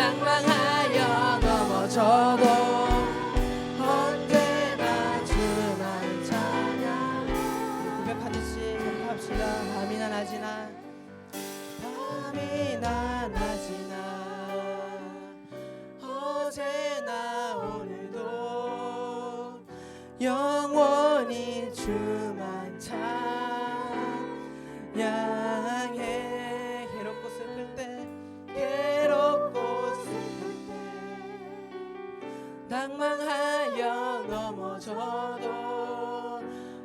낭망하여 넘어져도 언제나 주만 찬양. 고백하듯이 고백합시다. 밤이나 낮이나 밤이나 낮이나 어제나 오늘도 영원히 주만 찬양해. 괴롭고 슬플 때 괴롭고 슬플 때 낭망하여 넘어져도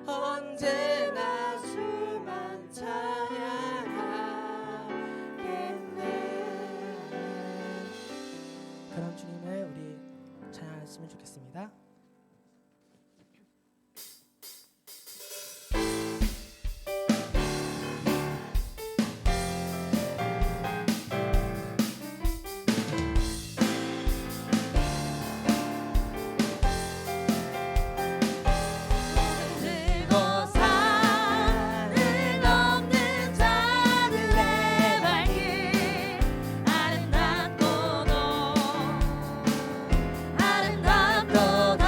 언제나 주만 찬양하겠네. 그런 주님을 우리 찬양했으면 좋겠습니다. 아름답도다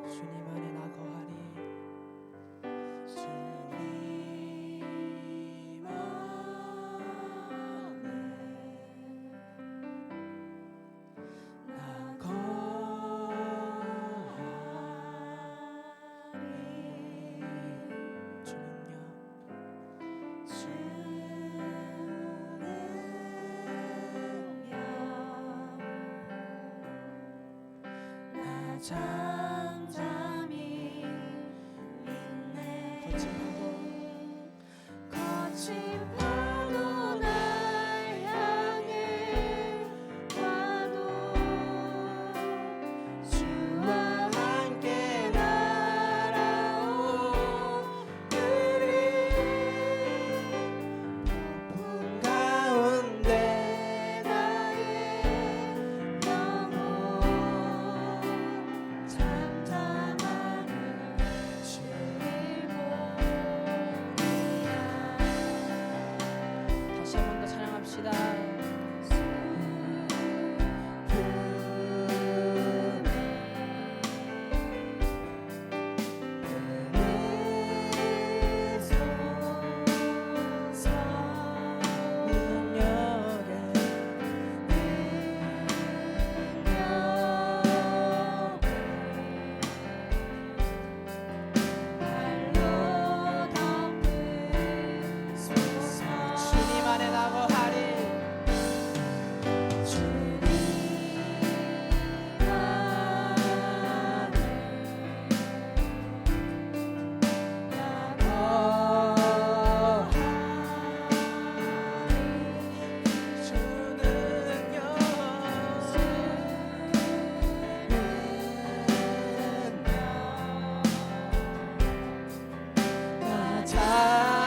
주님 안에 나 거하리. 주님 안에 나 거하리. 주님요. 나 잠잠히 있네. 거친 파도 날 향해 와도 주와 함께 날아오으리. 폭풍 가운데 나의 영혼 잠잠하는 주를 보리라. 다시 한 번 더 찬양합시다. 주님 안에 나 거하리.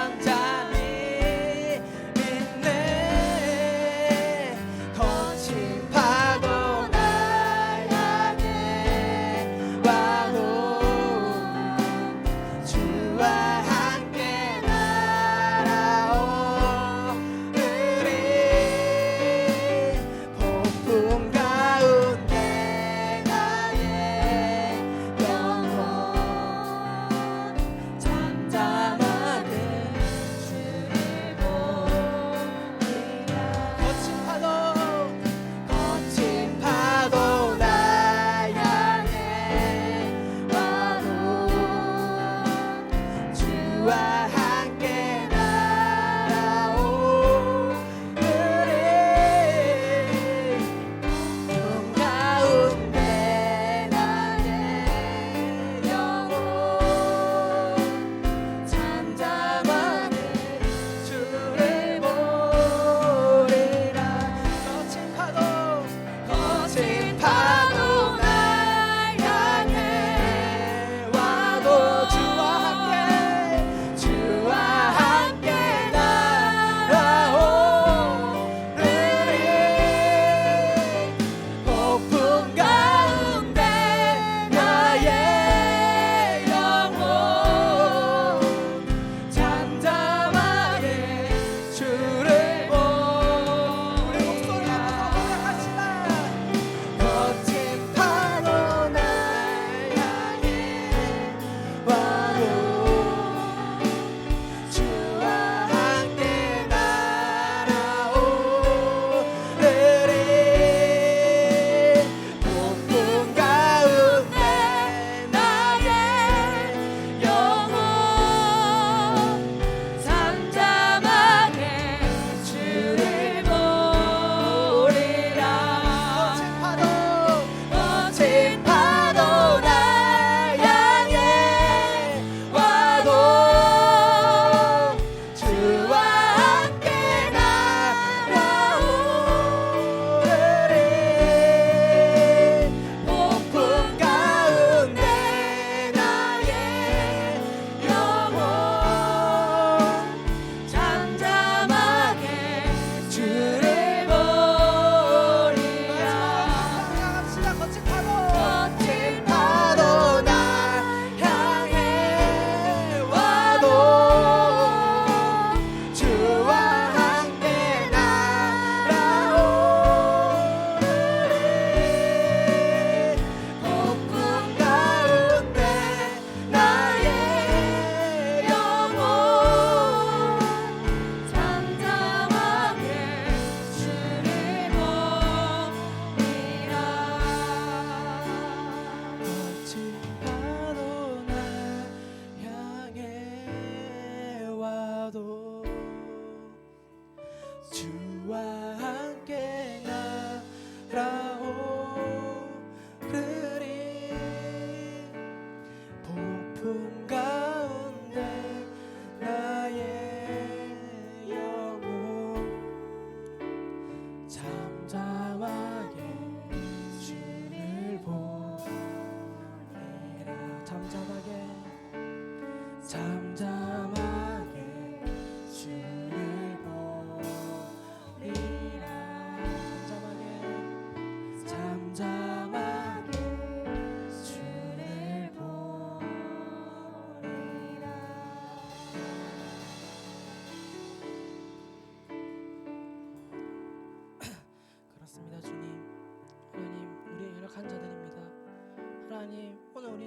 잠잠히 있네.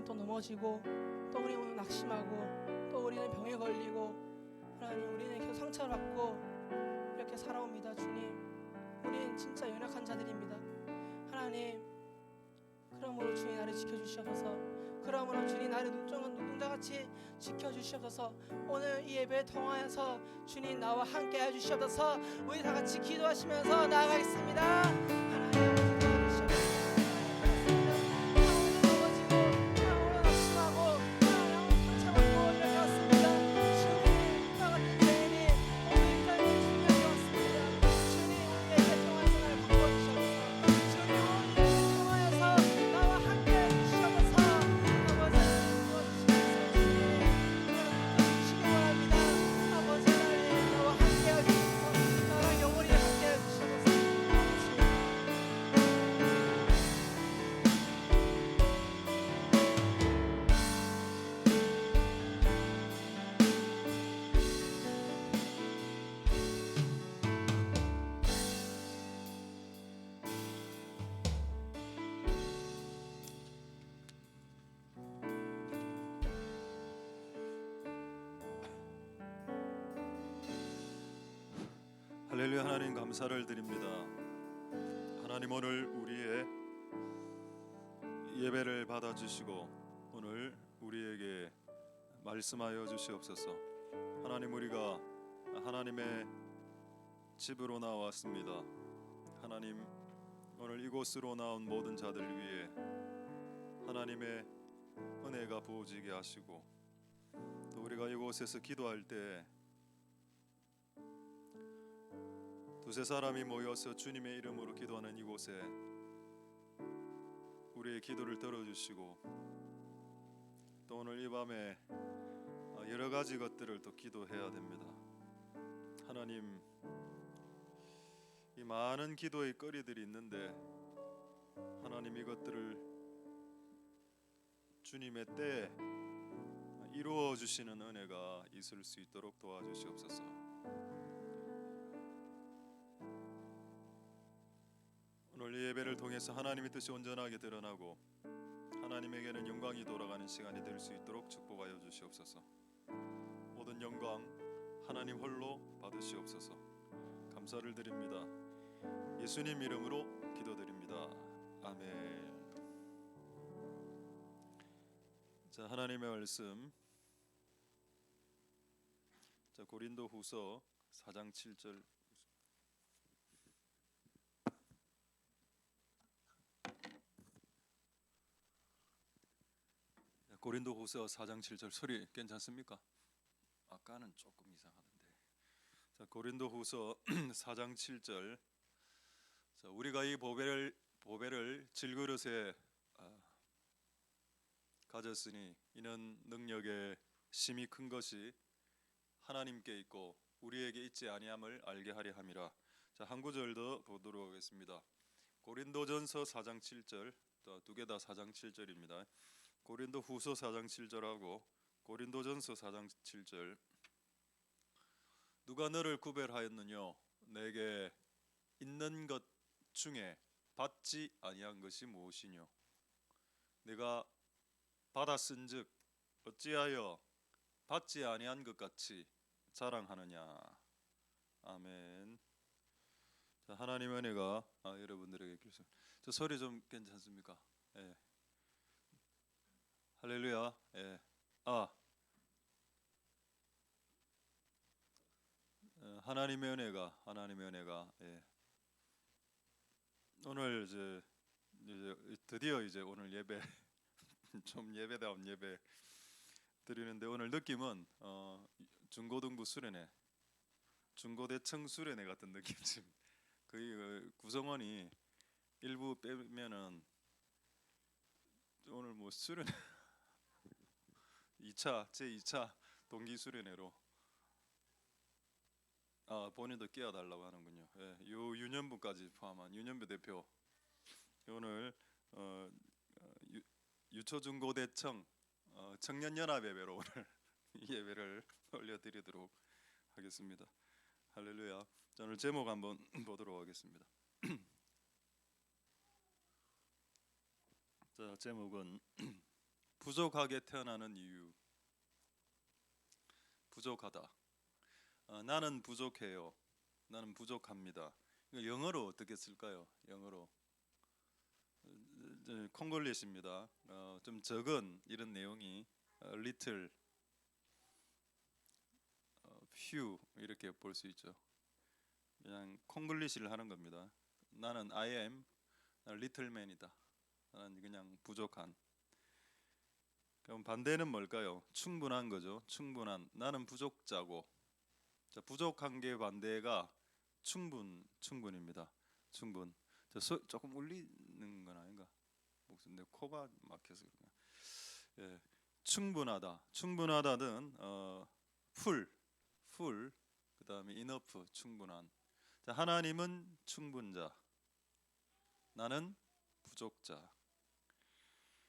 또 넘어지고 또 우리는 낙심하고 또 우리는 병에 걸리고 하나님 우리는 계속 상처를 받고 이렇게 살아옵니다. 주님, 우리는 진짜 연약한 자들입니다. 하나님, 그러므로 주님 나를 지켜주시옵소서. 그러므로 주님 나를 눈동자같이 지켜주시옵소서. 오늘 이 예배를 통하여서 주님 나와 함께 해주시옵소서. 우리 다 같이 기도하시면서 나아가겠습니다. 하나님 할렐루야. 하나님 감사를 드립니다. 하나님 오늘 우리의 예배를 받아주시고 오늘 우리에게 말씀하여 주시옵소서. 하나님 우리가 하나님의 집으로 나왔습니다. 하나님 오늘 이곳으로 나온 모든 자들 위해 하나님의 은혜가 부어지게 하시고 또 우리가 이곳에서 기도할 때 두세 사람이 모여서 주님의 이름으로 기도하는 이곳에 우리의 기도를 들어주시고 또 오늘 이 밤에 여러 가지 것들을 또 기도해야 됩니다. 하나님, 이 많은 기도의 거리들이 있는데 하나님 이것들을 주님의 때에 이루어 주시는 은혜가 있을 수 있도록 도와주시옵소서. 오늘 이 예배를 통해서 하나님의 뜻이 온전하게 드러나고 하나님에게는 영광이 돌아가는 시간이 될 수 있도록 축복하여 주시옵소서. 모든 영광 하나님 홀로 받으시옵소서. 감사를 드립니다. 예수님 이름으로 기도드립니다. 아멘. 자, 하나님의 말씀, 자, 고린도후서 4장 7절. 고린도후서 4장 7절 소리 괜찮습니까? 아까는 조금 이상하던데. 자, 고린도후서 4장 7절. 자, 우리가 이 보배를 질그릇에 가졌으니 이는 능력의 심히 큰 것이 하나님께 있고 우리에게 있지 아니함을 알게 하려 함이라. 자, 한 구절 더 보도록 하겠습니다. 고린도전서 4장 7절, 또 두 개 다 4장 7절입니다. 고린도후서 4장 7절하고 고린도전서 4장 7절. 누가 너를 구별하였느뇨? 내게 있는 것 중에 받지 아니한 것이 무엇이뇨? 내가 받았은즉 어찌하여 받지 아니한 것 같이 자랑하느냐? 아멘. 자, 하나님의 은혜가 여러분들에게 있길. 저 소리 좀 괜찮습니까? 예. 할렐루야. 예. 하나님의 은혜가 예. 오늘 이제 드디어 이제 오늘 예배 좀 예배다운 예배 드리는데 오늘 느낌은 중고등부 수련회, 중고대청 수련회 같은 느낌. 지금 거의 구성원이 일부 빼면은 오늘 뭐 수련회 2차 제 2차 동기 수련회로 본인도 끼어달라고 하는군요. 예, 요 유년부까지 포함한 유년부 대표 오늘 유초중고대청 청년연합 예배로 오늘 이 예배를 올려드리도록 하겠습니다. 할렐루야. 자, 오늘 제목 한번 보도록 하겠습니다. 자, 제목은 부족하게 태어나는 이유. 부족하다. 나는 부족해요. 나는 부족합니다. 이거 영어로 어떻게 쓸까요? 영어로 콩글리시입니다. 좀 적은 이런 내용이 little, few 이렇게 볼 수 있죠. 그냥 콩글리시를 하는 겁니다. 나는 I am little man이다. 나는 그냥 부족한. 그럼 반대는 뭘까요? 충분한 거죠. 충분한. 나는 부족자고. 자, 부족한 게 반대가 충분입니다. 충분. 조금 울리는 건 아닌가? 목소리 내 코가 막혀서 그런가? 예, 충분하다. 충분하다는 full, 그다음에 enough, 충분한. 자, 하나님은 충분자. 나는 부족자.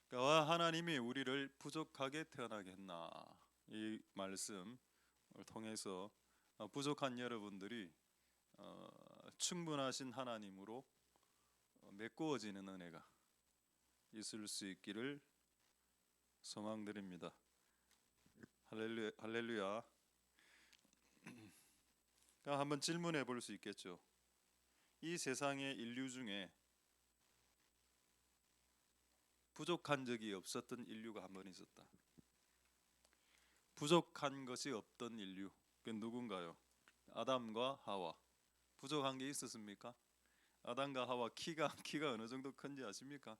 그러니까 하나님이 우리를 부족하게 태어나게 했나? 이 말씀을 통해서 부족한 여러분들이 충분하신 하나님으로 메꾸어지는 은혜가 있을 수 있기를 소망드립니다. 할렐루야. 할렐루야. 한번 질문해 볼 수 있겠죠. 이 세상의 인류 중에 부족한 적이 없었던 인류가 한 번 있었다. 부족한 것이 없던 인류. 그 누군가요? 아담과 하와. 부족한 게 있었습니까? 아담과 하와 키가 어느 정도 큰지 아십니까?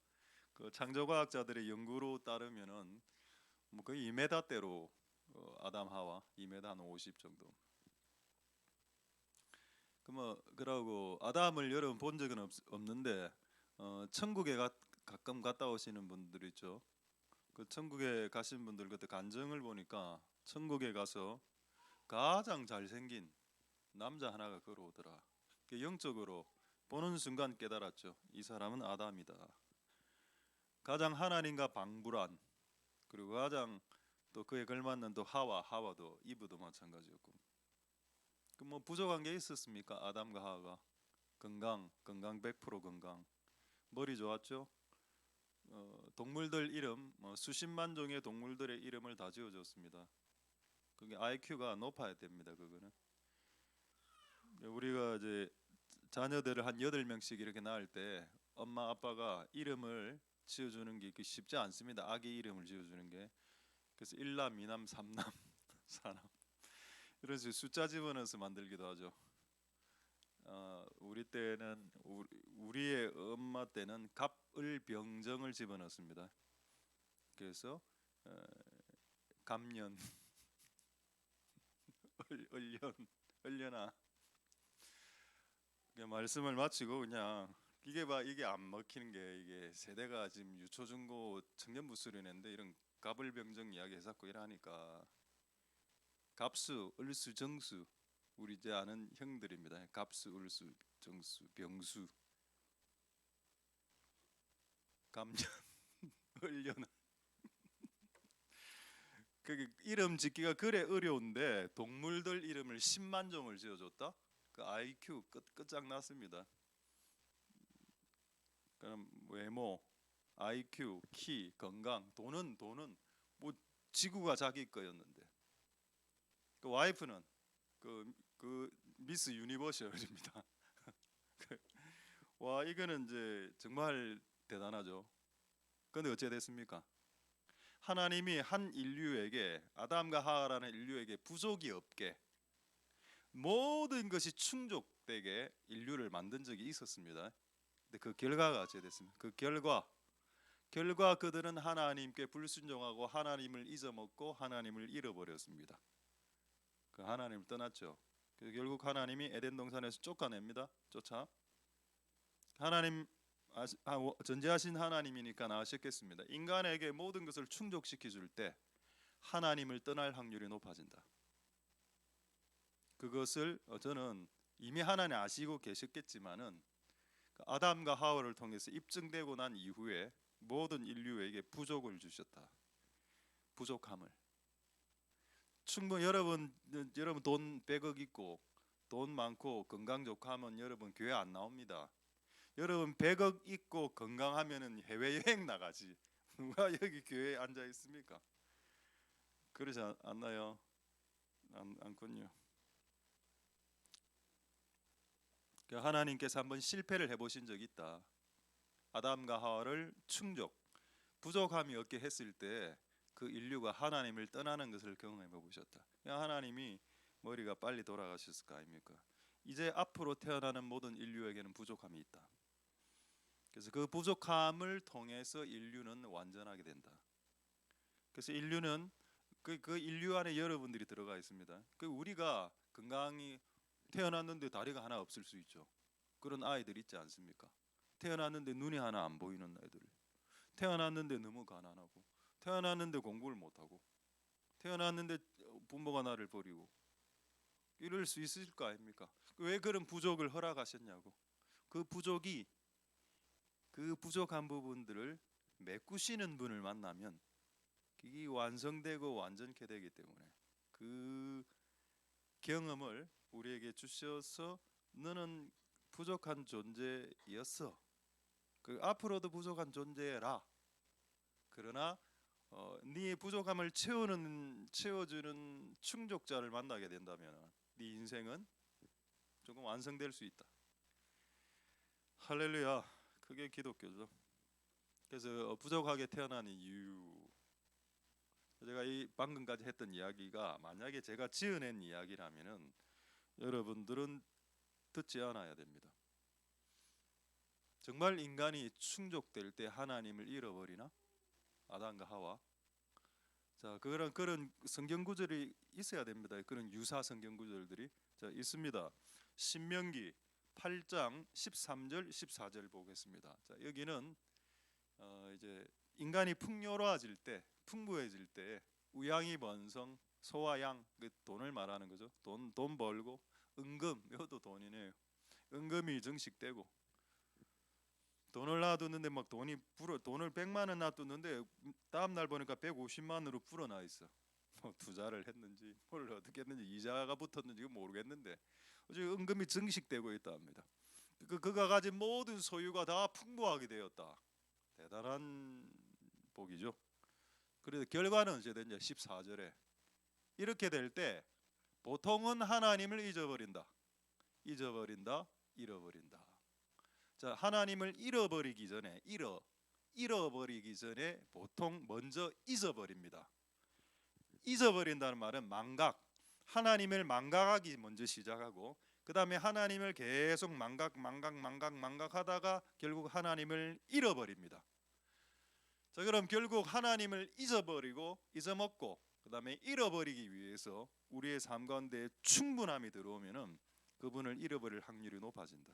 그 창조과학자들의 연구로 따르면은 뭐 거의 2m대로 아담 하와 2m 한 50 정도. 그러고 아담을 여러분 본 적은 없는데 천국에 가끔 갔다 오시는 분들 있죠. 그 천국에 가신 분들 그때 간증을 보니까 천국에 가서 가장 잘생긴 남자 하나가 걸어오더라. 영적으로 보는 순간 깨달았죠. 이 사람은 아담이다. 가장 하나님과 방불한, 그리고 가장 또 그에 걸맞는 또 하와도 이브도 마찬가지였고. 뭐 부족한 게 있었습니까? 아담과 하와가 건강 100% 건강, 머리 좋았죠. 동물들 이름 수십만 종의 동물들의 이름을 다 지어줬습니다. 그게 IQ가 높아야 됩니다. 그거는 우리가 이제 자녀들을 한 8명씩 이렇게 낳을 때 엄마 아빠가 이름을 지어주는 게 쉽지 않습니다. 아기 이름을 지어주는 게. 그래서 1남, 2남, 3남, 4남 이런 식으로 숫자 집어넣어서 만들기도 하죠. 우리 때는 우리의 엄마 때는 갑을병정을 집어넣습니다. 그래서 감년, 얼려나. 말씀을 마치고 그냥 이게 안 먹히는 게 이게 세대가 지금 유초중고 청년부 수련회인데 이런 갑을병정 이야기 해서 이러니까 갑수, 을수, 정수 우리 이제 아는 형들입니다. 갑수, 을수, 정수, 병수, 감년, 얼려나. 그 이름 짓기가 그래 어려운데 동물들 이름을 10만 종을 지어줬다. 그 IQ 끝장났습니다. 그럼 외모, IQ, 키, 건강, 돈은 뭐 지구가 자기 거였는데 그 와이프는 그 미스 유니버셜입니다. 와 이거는 이제 정말 대단하죠. 그런데 어째 됐습니까? 하나님이 한 인류에게 아담과 하와라는 인류에게 부족이 없게 모든 것이 충족되게 인류를 만든 적이 있었습니다. 근데 그 결과가 어째 됐습니까? 그 결과 그들은 하나님께 불순종하고 하나님을 잊어먹고 하나님을 잃어버렸습니다. 그 하나님을 떠났죠. 그래서 결국 하나님이 에덴 동산에서 쫓아냅니다. 하나님 전지하신 하나님이니까 아셨겠습니다. 인간에게 모든 것을 충족시켜 줄 때 하나님을 떠날 확률이 높아진다. 그것을 저는 이미 하나님 아시고 계셨겠지만은 아담과 하와를 통해서 입증되고 난 이후에 모든 인류에게 부족을 주셨다. 부족함을. 충분히 여러분 돈 100억 있고 돈 많고 건강 좋고 하면 여러분 교회 안 나옵니다. 여러분 100억 있고 건강하면은 해외여행 나가지 누가 여기 교회에 앉아 있습니까? 그러지 않나요? 않군요. 하나님께서 한번 실패를 해보신 적이 있다. 아담과 하와를 충족, 부족함이 없게 했을 때 그 인류가 하나님을 떠나는 것을 경험해 보셨다. 하나님이 머리가 빨리 돌아가셨을 거 아닙니까? 이제 앞으로 태어나는 모든 인류에게는 부족함이 있다. 그래서 그 부족함을 통해서 인류는 완전하게 된다. 그래서 인류는 그 인류 안에 여러분들이 들어가 있습니다. 그 우리가 건강히 태어났는데 다리가 하나 없을 수 있죠. 그런 아이들 있지 않습니까? 태어났는데 눈이 하나 안 보이는 아이들, 태어났는데 너무 가난하고, 태어났는데 공부를 못하고, 태어났는데 부모가 나를 버리고, 이럴 수 있을 거 아닙니까? 왜 그런 부족을 허락하셨냐고. 그 부족이, 그 부족한 부분들을 메꾸시는 분을 만나면 그게 완성되고 완전케 되기 때문에 그 경험을 우리에게 주셔서 너는 부족한 존재였어. 그 앞으로도 부족한 존재라. 그러나 네 부족함을 채워주는 충족자를 만나게 된다면 네 인생은 조금 완성될 수 있다. 할렐루야. 그게 기독교죠. 그래서 부족하게 태어난 이유, 제가 이 방금까지 했던 이야기가 만약에 제가 지어낸 이야기라면은 여러분들은 듣지 않아야 됩니다. 정말 인간이 충족될 때 하나님을 잃어버리나? 아담과 하와. 자, 그런 성경 구절이 있어야 됩니다. 그런 유사 성경 구절들이 있습니다. 신명기 8장 13절 14절 보겠습니다. 자, 여기는 이제 인간이 풍요로워질 때, 풍부해질 때 우양이 번성, 소와 양, 그 돈을 말하는 거죠. 돈 벌고 은금, 이것도 돈이네요. 은금이 증식되고 돈을 놔두는데 막 돈을 100만 원 놔두는데 다음 날 보니까 150만으로 불어나 있어. 뭐 투자를 했는지 뭘 어떻게 했는지 이자가 붙었는지 모르겠는데 어제 은금이 증식되고 있다 합니다. 그가 가진 모든 소유가 다 풍부하게 되었다. 대단한 복이죠. 그래서 결과는 어찌 됐냐? 14절에 이렇게 될 때 보통은 하나님을 잊어버린다. 잃어버린다. 자, 하나님을 잃어버리기 전에 보통 먼저 잊어버립니다. 잊어버린다는 말은 망각, 하나님을 망각하기 먼저 시작하고 그 다음에 하나님을 계속 망각하다가 결국 하나님을 잃어버립니다. 자, 그럼 결국 하나님을 잊어먹고 그 다음에 잃어버리기 위해서 우리의 삶 가운데 충분함이 들어오면은 그분을 잃어버릴 확률이 높아진다.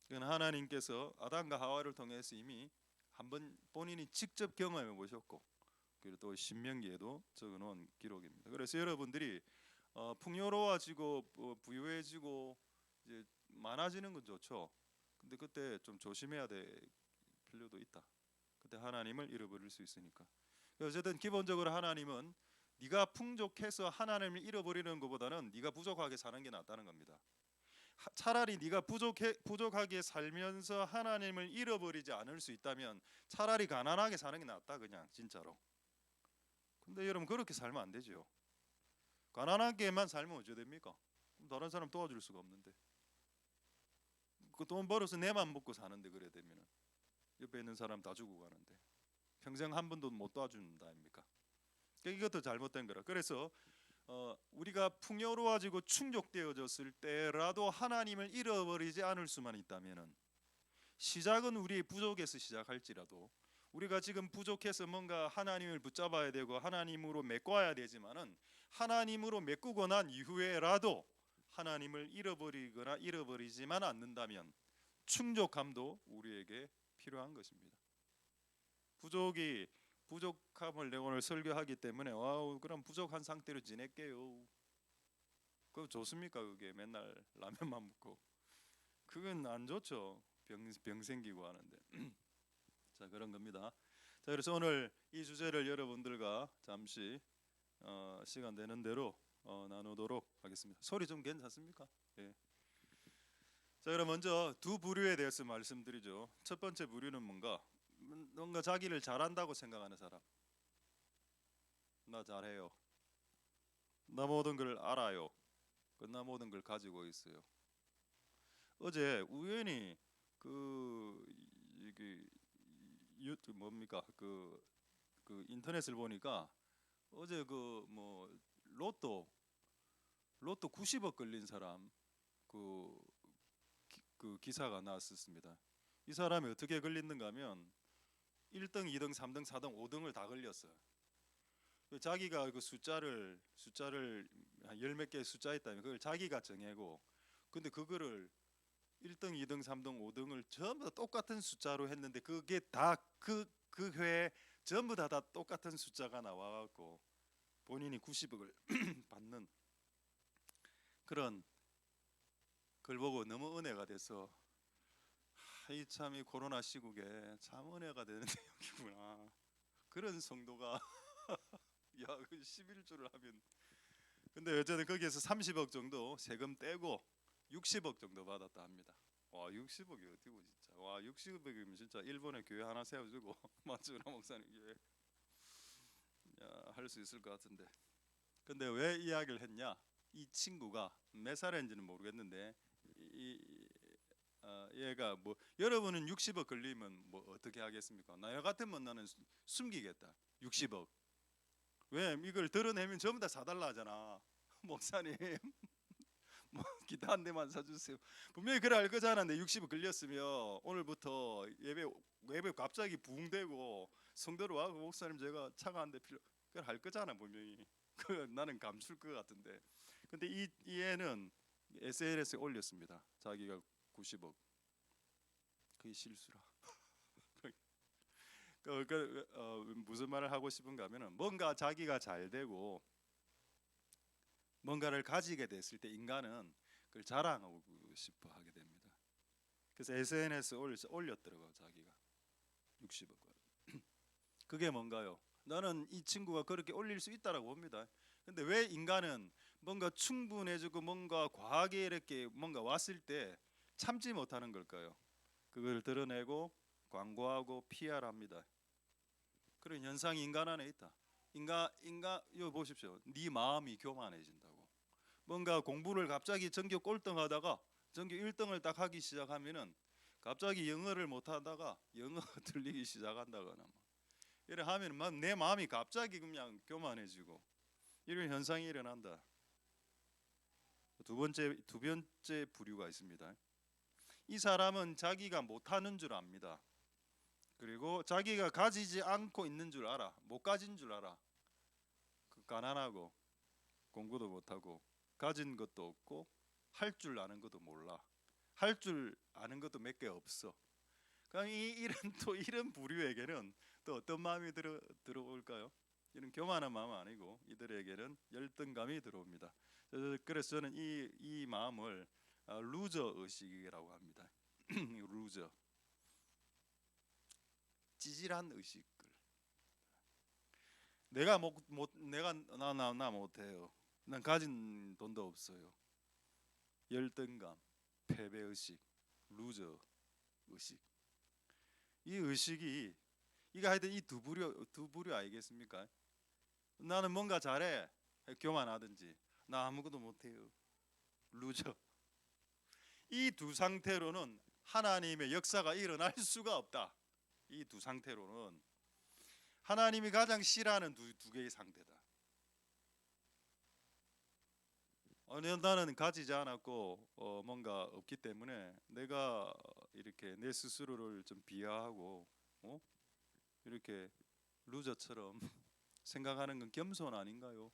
그건 하나님께서 아담과 하와를 통해서 이미 한번 본인이 직접 경험해 보셨고, 그리고 또 신명기에도 적어놓은 기록입니다. 그래서 여러분들이 풍요로워지고 부유해지고 이제 많아지는 건 좋죠. 근데 그때 좀 조심해야 될 필요도 있다. 그때 하나님을 잃어버릴 수 있으니까. 어쨌든 기본적으로 하나님은 네가 풍족해서 하나님을 잃어버리는 것보다는 네가 부족하게 사는 게 낫다는 겁니다. 차라리 네가 부족하게 살면서 하나님을 잃어버리지 않을 수 있다면 차라리 가난하게 사는 게 낫다, 그냥 진짜로. 근데 여러분 그렇게 살면 안 되죠. 가난하게만 살면 어찌 됩니까? 다른 사람 도와줄 수가 없는데. 그 돈 벌어서 내만 먹고 사는데 그래 되면은 옆에 있는 사람 다 주고 가는데 평생 한 번도 못 도와준다 아닙니까? 이것도 잘못된 거라. 그래서 우리가 풍요로워지고 충족되어졌을 때라도 하나님을 잃어버리지 않을 수만 있다면은 시작은 우리의 부족에서 시작할지라도 우리가 지금 부족해서 뭔가 하나님을 붙잡아야 되고 하나님으로 메꿔야 되지만은 하나님으로 메꾸고 난 이후에라도 하나님을 잃어버리거나 잃어버리지만 않는다면 충족함도 우리에게 필요한 것입니다. 부족함을 내가 오늘 설교하기 때문에 와우 그럼 부족한 상태로 지낼게요. 그거 좋습니까? 그게 맨날 라면만 먹고 그건 안 좋죠. 병 생기고 하는데. 자, 그런 겁니다. 자, 그래서 오늘 이 주제를 여러분들과 잠시 시간 되는 대로 나누도록 하겠습니다. 소리 좀 괜찮습니까? 예. 자, 그럼 먼저 두 부류에 대해서 말씀드리죠. 첫 번째 부류는 뭔가 뭔가 자기를 잘한다고 생각하는 사람. 나 잘해요. 나 모든 걸 알아요. 나 모든 걸 가지고 있어요. 어제 우연히 그 이게 유튜브 뭡니까 그 인터넷을 보니까 어제 그 뭐 로또 90억 걸린 사람 그 기사가 나왔었습니다. 이 사람이 어떻게 걸렸는가 하면 1등, 2등, 3등, 4등, 5등을 다 걸렸어요. 자기가 그 숫자를 한 열 몇 개 숫자 있다면 그걸 자기가 정하고, 근데 그거를 1등, 2등, 3등, 5등을 전부 다 똑같은 숫자로 했는데 그게 다 그 회에 전부 다 똑같은 숫자가 나와갖고 본인이 90억을 받는 그런 걸 보고 너무 은혜가 돼서 이 참 이 코로나 시국에 참 은혜가 되는 내용이구나. 그런 성도가 야, 그 11주를 하면, 근데 어쨌든 거기에서 30억 정도 세금 떼고 60억 정도 받았다 합니다. 와, 60억이 어디고 진짜. 와, 60억이면 진짜 일본에 교회 하나 세워주고 마츠우라 목사님 교회 할 수 있을 것 같은데. 근데 왜 이야기를 했냐? 이 친구가 몇 살인지는 모르겠는데 얘가 뭐 여러분은 60억 걸리면 뭐 어떻게 하겠습니까? 나 같으면 나는 숨기겠다. 60억. 왜 이걸 드러내면 전부 다 사달라 하잖아. 목사님 뭐 기타 한 대만 사주세요. 분명히 그래 할 거잖아. 근데 60억 걸렸으면 오늘부터 예배 갑자기 붕대고 성도로 와고 목사님 제가 차가 한 대 필요 그걸 할 거잖아 분명히. 그 나는 감출 것 같은데. 근데 이 애는 SNS에 올렸습니다. 자기가 90억. 그게 실수라. 무슨 말을 하고 싶은가 하면은 뭔가 자기가 잘 되고 뭔가를 가지게 됐을 때 인간은 그걸 자랑하고 싶어 하게 됩니다. 그래서 SNS에 올렸더라고요. 자기가 60억을. 그게 뭔가요? 나는 이 친구가 그렇게 올릴 수 있다라고 봅니다. 근데 왜 인간은 뭔가 충분해지고 뭔가 과하게 이렇게 뭔가 왔을 때 참지 못하는 걸까요? 그걸 드러내고 광고하고 PR합니다. 그런 현상이 인간 안에 있다. 인간 이거 보십시오. 네 마음이 교만해진다고. 뭔가 공부를 갑자기 전교 꼴등하다가 전교 1등을 딱 하기 시작하면은 갑자기 영어를 못하다가 영어 들리기 시작한다거나 이래 하면 막 내 마음이 갑자기 그냥 교만해지고 이런 현상이 일어난다. 두 번째 부류가 있습니다. 이 사람은 자기가 못하는 줄 압니다. 그리고 자기가 가지지 않고 있는 줄 알아. 못 가진 줄 알아. 가난하고 공부도 못하고 가진 것도 없고 할 줄 아는 것도 몰라. 할 줄 아는 것도 몇 개 없어. 그럼 이런 부류에게는 또 어떤 마음이 들어올까요? 이런 교만한 마음은 아니고 이들에게는 열등감이 들어옵니다. 그래서 저는 이 마음을 루저 의식이라고 합니다. 루저, 찌질한 의식들. 내가 나 못해요. 난 가진 돈도 없어요. 열등감, 패배 의식, 루저 의식. 이 의식이 이거 하여튼 이 두 부류 아니겠습니까? 나는 뭔가 잘해. 교만하든지 나 아무것도 못해요. 루저. 이 두 상태로는 하나님의 역사가 일어날 수가 없다. 이 두 상태로는 하나님이 가장 싫어하는 두 개의 상태다. 나는 가지지 않았고 뭔가 없기 때문에 내가 이렇게 내 스스로를 좀 비하하고 이렇게 루저처럼 생각하는 건 겸손 아닌가요?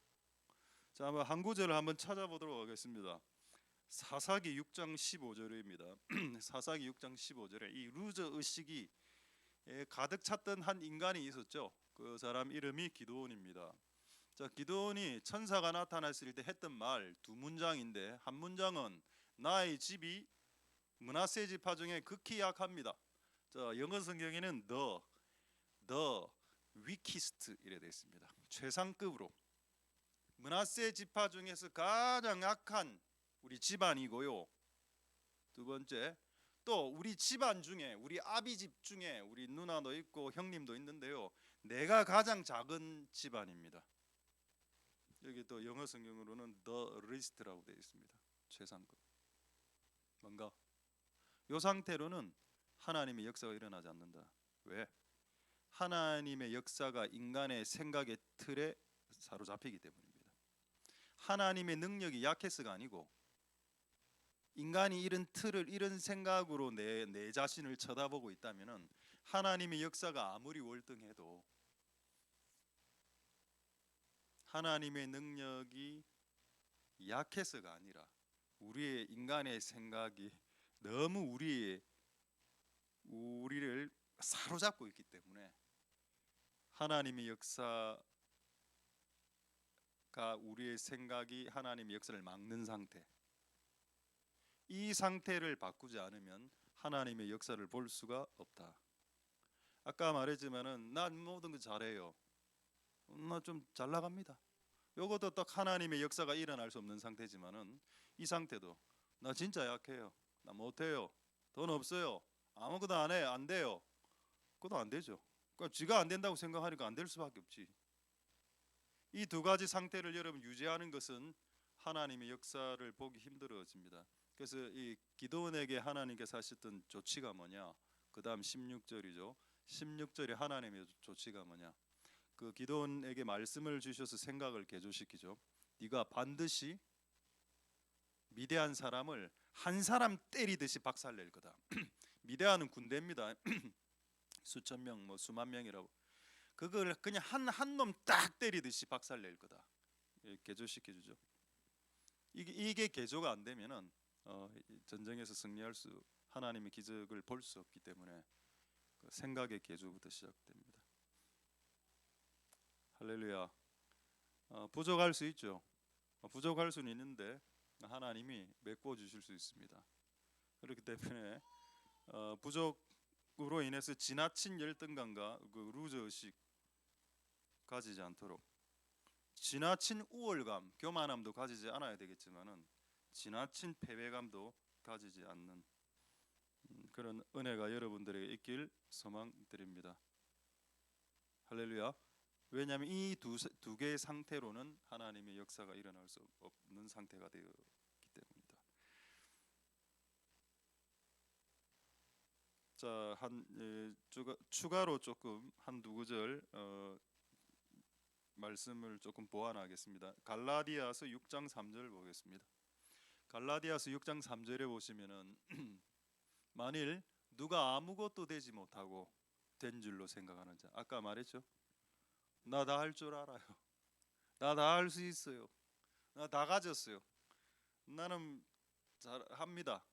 자, 한번 한 구절을 한번 찾아보도록 하겠습니다. 사사기 6장 15절입니다. 사사기 6장 15절에 이 루저 의식이 가득 찼던 한 인간이 있었죠. 그 사람 이름이 기드온입니다. 자, 기드온이 천사가 나타났을 때 했던 말 두 문장인데 한 문장은 나의 집이 므낫세 지파 중에 극히 약합니다. 자, 영어 성경에는 the weakest 이래 되어 있습니다. 최상급으로 므낫세 지파 중에서 가장 약한 우리 집안이고요. 두 번째, 또 우리 집안 중에 우리 아비 집 중에 우리 누나도 있고 형님도 있는데요. 내가 가장 작은 집안입니다. 여기 또 영어 성경으로는 the least라고 되어 있습니다. 최상급. 뭔가 이 상태로는 하나님의 역사가 일어나지 않는다. 왜? 하나님의 역사가 인간의 생각의 틀에 사로잡히기 때문입니다. 하나님의 능력이 약해서가 아니고 인간이 이런 틀을 이런 생각으로 내 자신을 쳐다보고 있다면은 하나님의 역사가 아무리 월등해도 하나님의 능력이 약해서가 아니라 우리의 인간의 생각이 너무 우리를 사로잡고 있기 때문에 하나님의 역사가 우리의 생각이 하나님의 역사를 막는 상태. 이 상태를 바꾸지 않으면 하나님의 역사를 볼 수가 없다. 아까 말했지만은 난 모든 거 잘해요. 나 좀 잘 나갑니다. 요것도 딱 하나님의 역사가 일어날 수 없는 상태지만은 이 상태도 나 진짜 약해요. 나 못해요. 돈 없어요. 아무것도 안 해. 안 돼요. 그것도 안 되죠. 그러니까 쥐가 안 된다고 생각하니까 안 될 수밖에 없지. 이 두 가지 상태를 여러분 유지하는 것은 하나님의 역사를 보기 힘들어집니다. 그래서 이 기도원에게 하나님께서 하셨던 조치가 뭐냐? 그 다음 16절이죠. 16절에 하나님의 조치가 뭐냐? 그 기도원에게 말씀을 주셔서 생각을 개조시키죠. 네가 반드시 미대한 사람을 한 사람 때리듯이 박살낼 거다. 미대한은 군대입니다. 수천 명, 뭐 수만 명이라고. 그걸 그냥 한 놈 딱 때리듯이 박살낼 거다. 개조시켜 주죠. 이게 개조가 안 되면은 전쟁에서 승리할 수 하나님의 기적을 볼 수 없기 때문에 그 생각의 개조부터 시작됩니다. 할렐루야. 부족할 수 있죠. 부족할 수는 있는데 하나님이 메꿔 주실 수 있습니다. 그렇기 때문에 부족으로 인해서 지나친 열등감과 그 루저 의식 가지지 않도록, 지나친 우월감, 교만함도 가지지 않아야 되겠지만은 지나친 패배감도 가지지 않는 그런 은혜가 여러분들에게 있길 소망드립니다. 할렐루야. 왜냐하면 이 두 개의 상태로는 하나님의 역사가 일어날 수 없는 상태가 되었기 때문입니다. 자, 추가로 조금 한두 구절 말씀을 조금 보완하겠습니다. 갈라디아서 6장 3절 보겠습니다. 갈라디아서 6장 3절에 보시면은 만일 누가 아무것도 되지 못하고 된 줄로 생각하는 자, 아까 말했죠. 나 다 할 줄 알아요. 나 다 할 수 있어요. 나 다 가졌어요. 나는 잘합니다.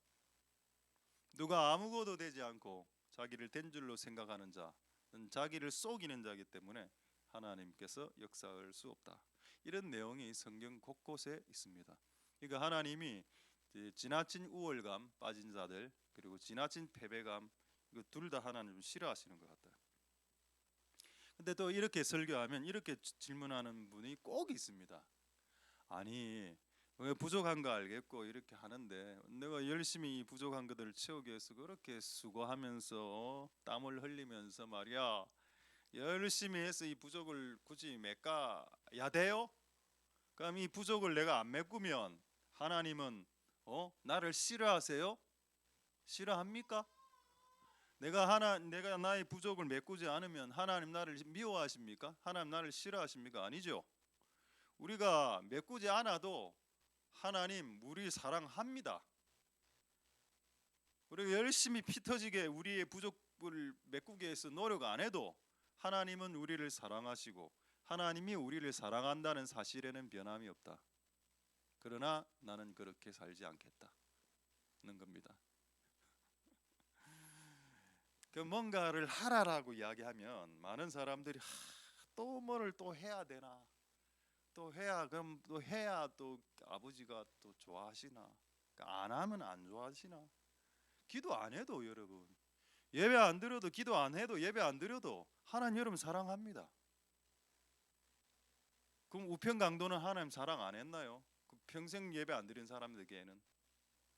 누가 아무것도 되지 않고 자기를 된 줄로 생각하는 자는 자기를 속이는 자이기 때문에 하나님께서 역사할 수 없다. 이런 내용이 성경 곳곳에 있습니다. 그러니까 하나님이 지나친 우월감 빠진 자들 그리고 지나친 패배감 이거 둘 다 하나님 싫어하시는 것 같아요. 근데 또 이렇게 설교하면 이렇게 질문하는 분이 꼭 있습니다. 아니 왜 부족한 거 알겠고 이렇게 하는데 내가 열심히 이 부족한 것들을 채우기 위해서 그렇게 수고하면서 땀을 흘리면서 말이야 열심히 해서 이 부족을 굳이 메꿔야 돼요? 그럼 이 부족을 내가 안 메꾸면 하나님은 나를 싫어하세요? 싫어합니까? 내가 나의 부족을 메꾸지 않으면 하나님 나를 미워하십니까? 하나님 나를 싫어하십니까? 아니죠. 우리가 메꾸지 않아도 하나님 우리 사랑합니다. 우리가 열심히 피 터지게 우리의 부족을 메꾸기 위해서 노력 안 해도 하나님은 우리를 사랑하시고 하나님이 우리를 사랑한다는 사실에는 변함이 없다. 그러나 나는 그렇게 살지 않겠다는 겁니다. 그 뭔가를 하라라고 이야기하면 많은 사람들이 또 뭐를 또 해야 되나? 또 해야 그럼 또 해야 또 아버지가 또 좋아하시나? 그러니까 안 하면 안 좋아하시나? 기도 안 해도 여러분 예배 안 드려도 기도 안 해도 예배 안 드려도 하나님 여러분 사랑합니다. 그럼 우편 강도는 하나님 사랑 안 했나요? 그 평생 예배 안 드린 사람들에게는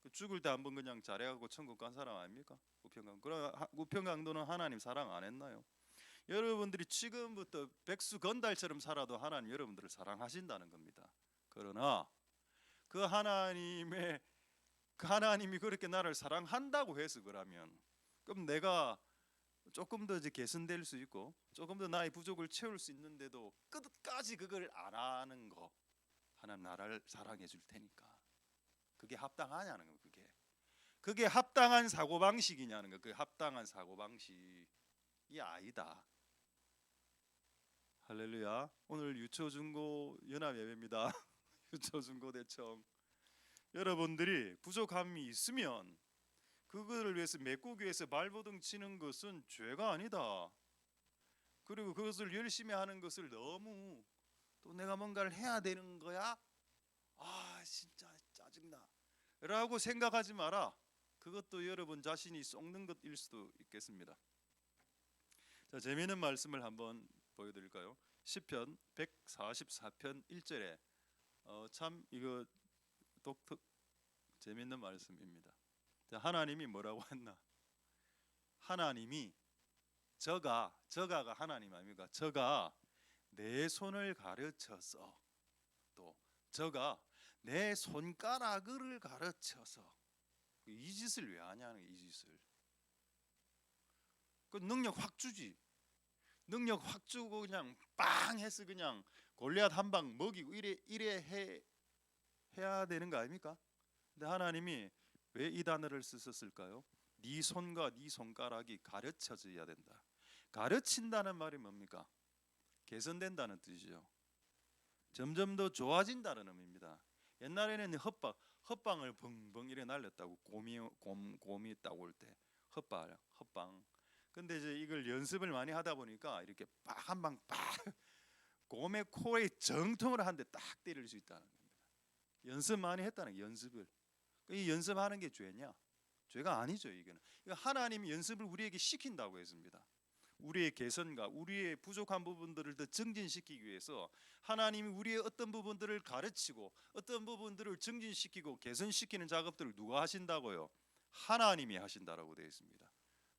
그 죽을 때 한번 그냥 잘해갖고 천국 간 사람 아닙니까? 우평강. 그럼 우평강도는 하나님 사랑 안 했나요? 여러분들이 지금부터 백수 건달처럼 살아도 하나님 여러분들을 사랑하신다는 겁니다. 그러나 그 하나님이 그렇게 나를 사랑한다고 해서 그럼 내가 조금 더 이제 개선될 수 있고 조금 더 나의 부족을 채울 수 있는데도 끝까지 그걸 안 하는 거, 하나님 나를 사랑해 줄 테니까 그게 합당하냐는 거. 그게 합당한 사고방식이냐는 거. 그 합당한 사고방식이 아니다. 할렐루야. 오늘 유초중고 연합예배입니다. 유초중고대청 여러분들이 부족함이 있으면 그거를 위해서 메꾸기 위해서 발버둥 치는 것은 죄가 아니다. 그리고 그것을 열심히 하는 것을 너무 또 내가 뭔가를 해야 되는 거야? 아 진짜 짜증나 라고 생각하지 마라. 그것도 여러분 자신이 썩는 것일 수도 있겠습니다. 자, 재미있는 말씀을 한번 보여드릴까요? 시편 144편 1절에 참 이거 독특 재미있는 말씀입니다. 자, 하나님이 뭐라고 했나? 하나님이 저가가 하나님 아닙니까? 저가 내 손을 가르쳐서 또 저가 내 손가락을 가르쳐서 이 짓을 왜 하냐는 이 짓을. 그 능력 확 주지. 능력 확 주고 그냥 빵 해서 그냥 골리앗 한 방 먹이고 이래 해야 되는 거 아닙니까? 근데 하나님이 왜 이 단어를 쓰셨을까요? 네 손과 네 손가락이 가르쳐져야 된다. 가르친다는 말이 뭡니까? 개선된다는 뜻이죠. 점점 더 좋아진다는 의미입니다. 옛날에는 헛방을 벙벙 이래 날렸다고 곰이 딱 올 때 헛방. 근데 이제 이걸 연습을 많이 하다 보니까 이렇게 빡 한 방 빡 곰의 코에 정통을 한 대 딱 때릴 수 있다는 겁니다. 연습 많이 했다는 게 연습을. 이 연습하는 게 죄냐? 죄가 아니죠. 이거는 하나님이 연습을 우리에게 시킨다고 했습니다. 우리의 개선과 우리의 부족한 부분들을 더 증진시키기 위해서 하나님이 우리의 어떤 부분들을 가르치고 어떤 부분들을 증진시키고 개선시키는 작업들을 누가 하신다고요? 하나님이 하신다라고 되어 있습니다.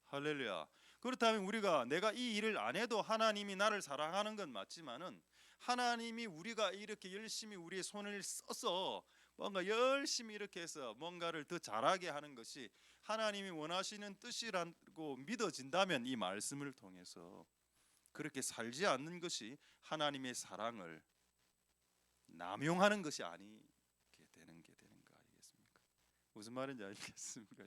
할렐루야. 그렇다면 내가 이 일을 안 해도 하나님이 나를 사랑하는 건 맞지만은 하나님이 우리가 이렇게 열심히 우리의 손을 써서 뭔가 열심히 이렇게 해서 뭔가를 더 잘하게 하는 것이 하나님이 원하시는 뜻이라고 믿어진다면 이 말씀을 통해서 그렇게 살지 않는 것이 하나님의 사랑을 남용하는 것이 아니게 되는 거 아니겠습니까? 무슨 말인지 알겠습니까?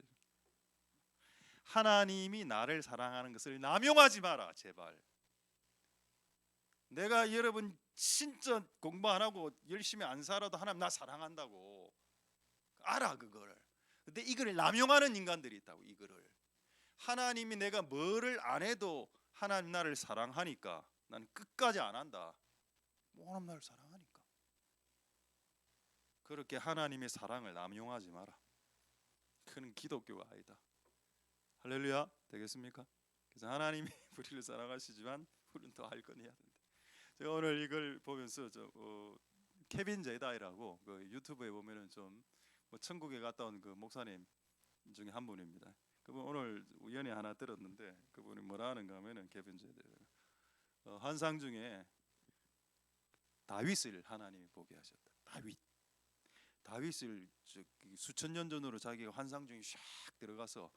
하나님이 나를 사랑하는 것을 남용하지 마라 제발. 내가 여러분 진짜 공부 안 하고 열심히 안 살아도 하나님 나 사랑한다고 알아 그걸. 근데 이걸 남용하는 인간들이 있다고. 이거를 하나님이 내가 뭐를 안 해도 하나님 나를 사랑하니까 나는 끝까지 안 한다. 하나님 나를 사랑하니까. 그렇게 하나님의 사랑을 남용하지 마라. 그는 기독교가 아니다. 할렐루야. 되겠습니까? 그래서 하나님이 우리를 사랑하시지만 우리는 더 할 건 해야 된다. 제가 오늘 이걸 보면서 케빈 제다이라고 그 유튜브에 보면은 좀 천국에 갔다 온 그 목사님 중에 한 분입니다. 그분 오늘 우연히 하나 들었는데 그분이 뭐라 하는가 하면은 케빈 제다이 환상 중에 다윗을 하나님이 보게 하셨다. 다윗을 수천 년 전으로 자기가 환상 중에 샥 들어가서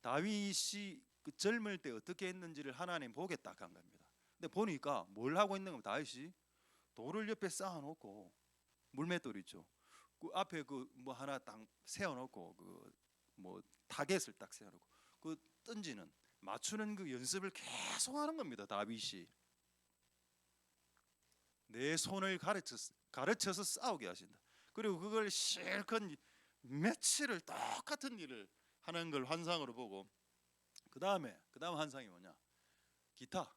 다윗이 그 젊을 때 어떻게 했는지를 하나님 보겠다 한 겁니다. 근데 보니까 뭘 하고 있는 겁니다. 다윗이 돌을 옆에 쌓아놓고 물맷돌 있죠. 그 앞에 그 뭐 하나 딱 세워놓고 그 뭐 타겟을 딱 세워놓고 그 던지는 맞추는 그 연습을 계속하는 겁니다. 다윗이 내 손을 가르쳐서 싸우게 하신다. 그리고 그걸 실컷 며칠을 똑같은 일을 하는 걸 환상으로 보고 그 다음 환상이 뭐냐? 기타,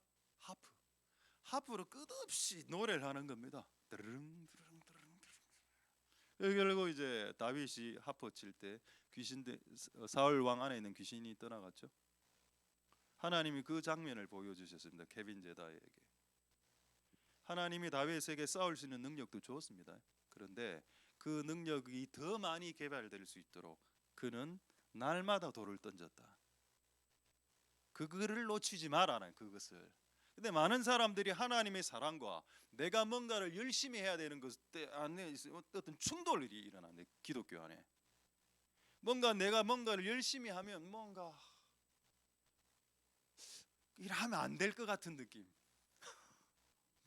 하프로 끝없이 노래를 하는 겁니다. 드르릉 결국 이제 다윗이 하프 칠 때 사울 왕 안에 있는 귀신이 떠나갔죠. 하나님이 그 장면을 보여주셨습니다. 케빈 제다에게. 하나님이 다윗에게 싸울 수 있는 능력도 주었습니다. 그런데 그 능력이 더 많이 개발될 수 있도록 그는 날마다 돌을 던졌다. 그거를 놓치지 말아라, 그것을. 근데 많은 사람들이 하나님의 사랑과 내가 뭔가를 열심히 해야 되는 것 안에 어떤 충돌이 일어나는데, 기독교 안에 내가 뭔가를 열심히 하면 뭔가 일하면 안 될 것 같은 느낌.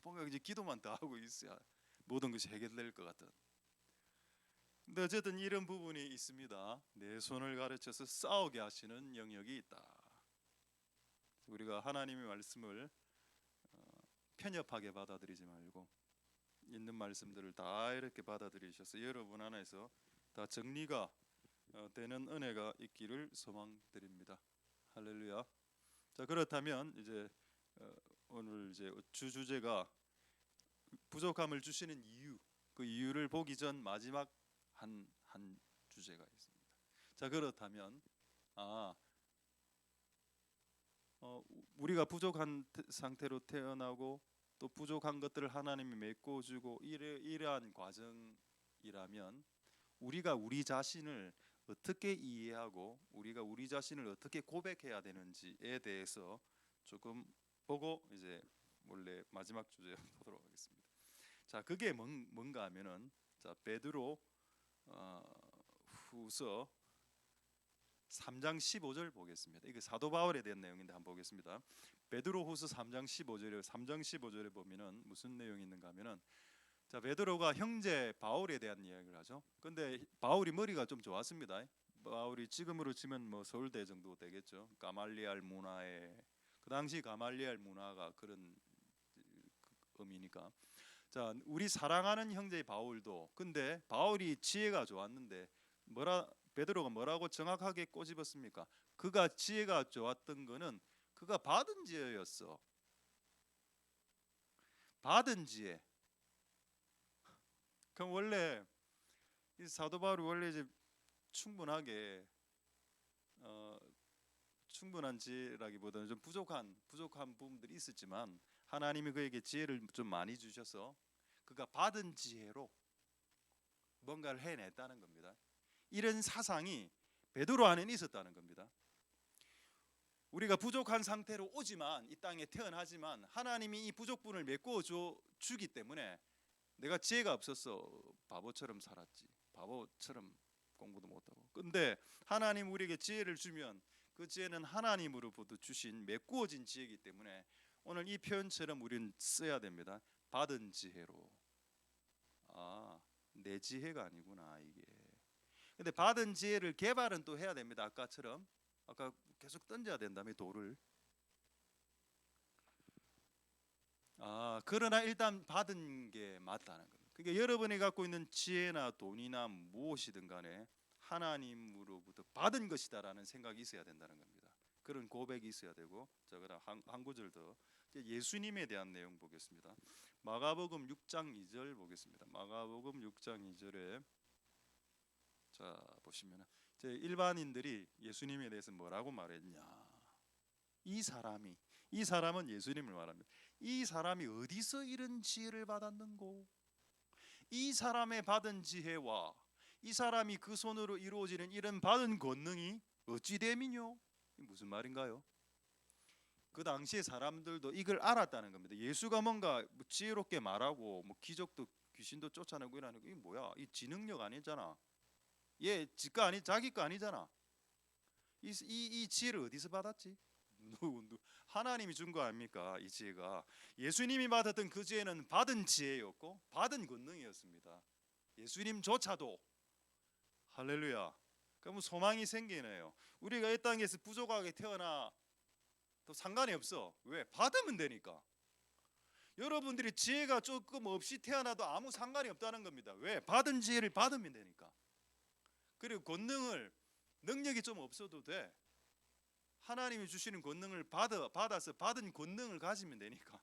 뭔가 이제 기도만 더 하고 있어야 모든 것이 해결될 것 같은. 근데 어쨌든 이런 부분이 있습니다. 내 손을 가르쳐서 싸우게 하시는 영역이 있다. 우리가 하나님의 말씀을 편협하게 받아들이지 말고 있는 말씀들을 다 이렇게 받아들이셔서 여러분 안에서 다 정리가 되는 은혜가 있기를 소망드립니다. 할렐루야. 자, 그렇다면 이제 오늘 이제 주제가 부족함을 주시는 이유, 그 이유를 보기 전 마지막 한 주제가 있습니다. 자, 그렇다면 우리가 부족한 상태로 태어나고 또 부족한 것들을 하나님이 메꿔주고 이러한 과정이라면 우리가 우리 자신을 어떻게 이해하고 우리가 우리 자신을 어떻게 고백해야 되는지에 대해서 조금 보고 이제 원래 마지막 주제 보도록 하겠습니다. 자, 그게 뭔가 하면은 자, 베드로 후서 3장 15절 보겠습니다. 이게 사도 바울에 대한 내용인데 한번 보겠습니다. 베드로후서 3장 15절에 보면은 무슨 내용이 있는가 하면은 자, 베드로가 형제 바울에 대한 이야기를 하죠. 근데 바울이 머리가 좀 좋았습니다. 바울이 지금으로 치면 뭐 서울대 정도 되겠죠. 가말리알 문화에 그 당시 가말리알 문화가 그런 의미니까. 자, 우리 사랑하는 형제 바울도 근데 바울이 지혜가 좋았는데 베드로가 뭐라고 정확하게 꼬집었습니까? 그가 지혜가 좋았던 거는 그가 받은 지혜였어. 받은 지혜. 그럼 원래 이 사도 바울이 원래 이제 충분하게 충분한 지혜라기보다는 좀 부족한 부분들이 있었지만 하나님이 그에게 지혜를 좀 많이 주셔서 그가 받은 지혜로 뭔가를 해냈다는 겁니다. 이런 사상이 베드로 안에 있었다는 겁니다. 우리가 부족한 상태로 오지만 이 땅에 태어나지만 하나님이 이 부족분을 메꿔 주기 때문에 내가 지혜가 없었어. 바보처럼 살았지. 바보처럼 공부도 못하고. 근데 하나님 우리에게 지혜를 주면 그 지혜는 하나님으로부터 주신 메꾸어진 지혜이기 때문에 오늘 이 표현처럼 우리는 써야 됩니다. 받은 지혜로. 내 지혜가 아니구나 이게. 근데 받은 지혜를 개발은 또 해야 됩니다. 아까처럼 아까 계속 던져야 된다며 돌을. 그러나 일단 받은 게 맞다는 겁니다. 그러니까 여러분이 갖고 있는 지혜나 돈이나 무엇이든 간에 하나님으로부터 받은 것이다라는 생각이 있어야 된다는 겁니다. 그런 고백이 있어야 되고. 자, 그다음 한 구절 더 예수님에 대한 내용 보겠습니다. 마가복음 6장 2절 보겠습니다. 마가복음 6장 2절에 자 보시면 이제 일반인들이 예수님에 대해서 뭐라고 말했냐? 이 사람은 예수님을 말합니다. 이 사람이 어디서 이런 지혜를 받았는고? 이 사람의 받은 지혜와 이 사람이 그 손으로 이루어지는 이런 받은 권능이 어찌 됨이뇨? 무슨 말인가요? 그 당시에 사람들도 이걸 알았다는 겁니다. 예수가 뭔가 지혜롭게 말하고 뭐 기적도 귀신도 쫓아내고 이러는 거 이게 뭐야? 이 지능력 아니잖아. 얘 지가 아니 자기 거 아니잖아. 이 지혜를 어디서 받았지? 하나님이 준 거 아닙니까? 이 지혜가 예수님이 받았던 그 지혜는 받은 지혜였고 받은 권능이었습니다. 예수님조차도 할렐루야. 그럼 소망이 생기네요. 우리가 이 땅에서 부족하게 태어나 또 상관이 없어. 왜? 받으면 되니까. 여러분들이 지혜가 조금 없이 태어나도 아무 상관이 없다는 겁니다. 왜? 받은 지혜를 받으면 되니까. 그리고 권능을 능력이 좀 없어도 돼. 하나님이 주시는 권능을 받아서 받은 권능을 가지면 되니까.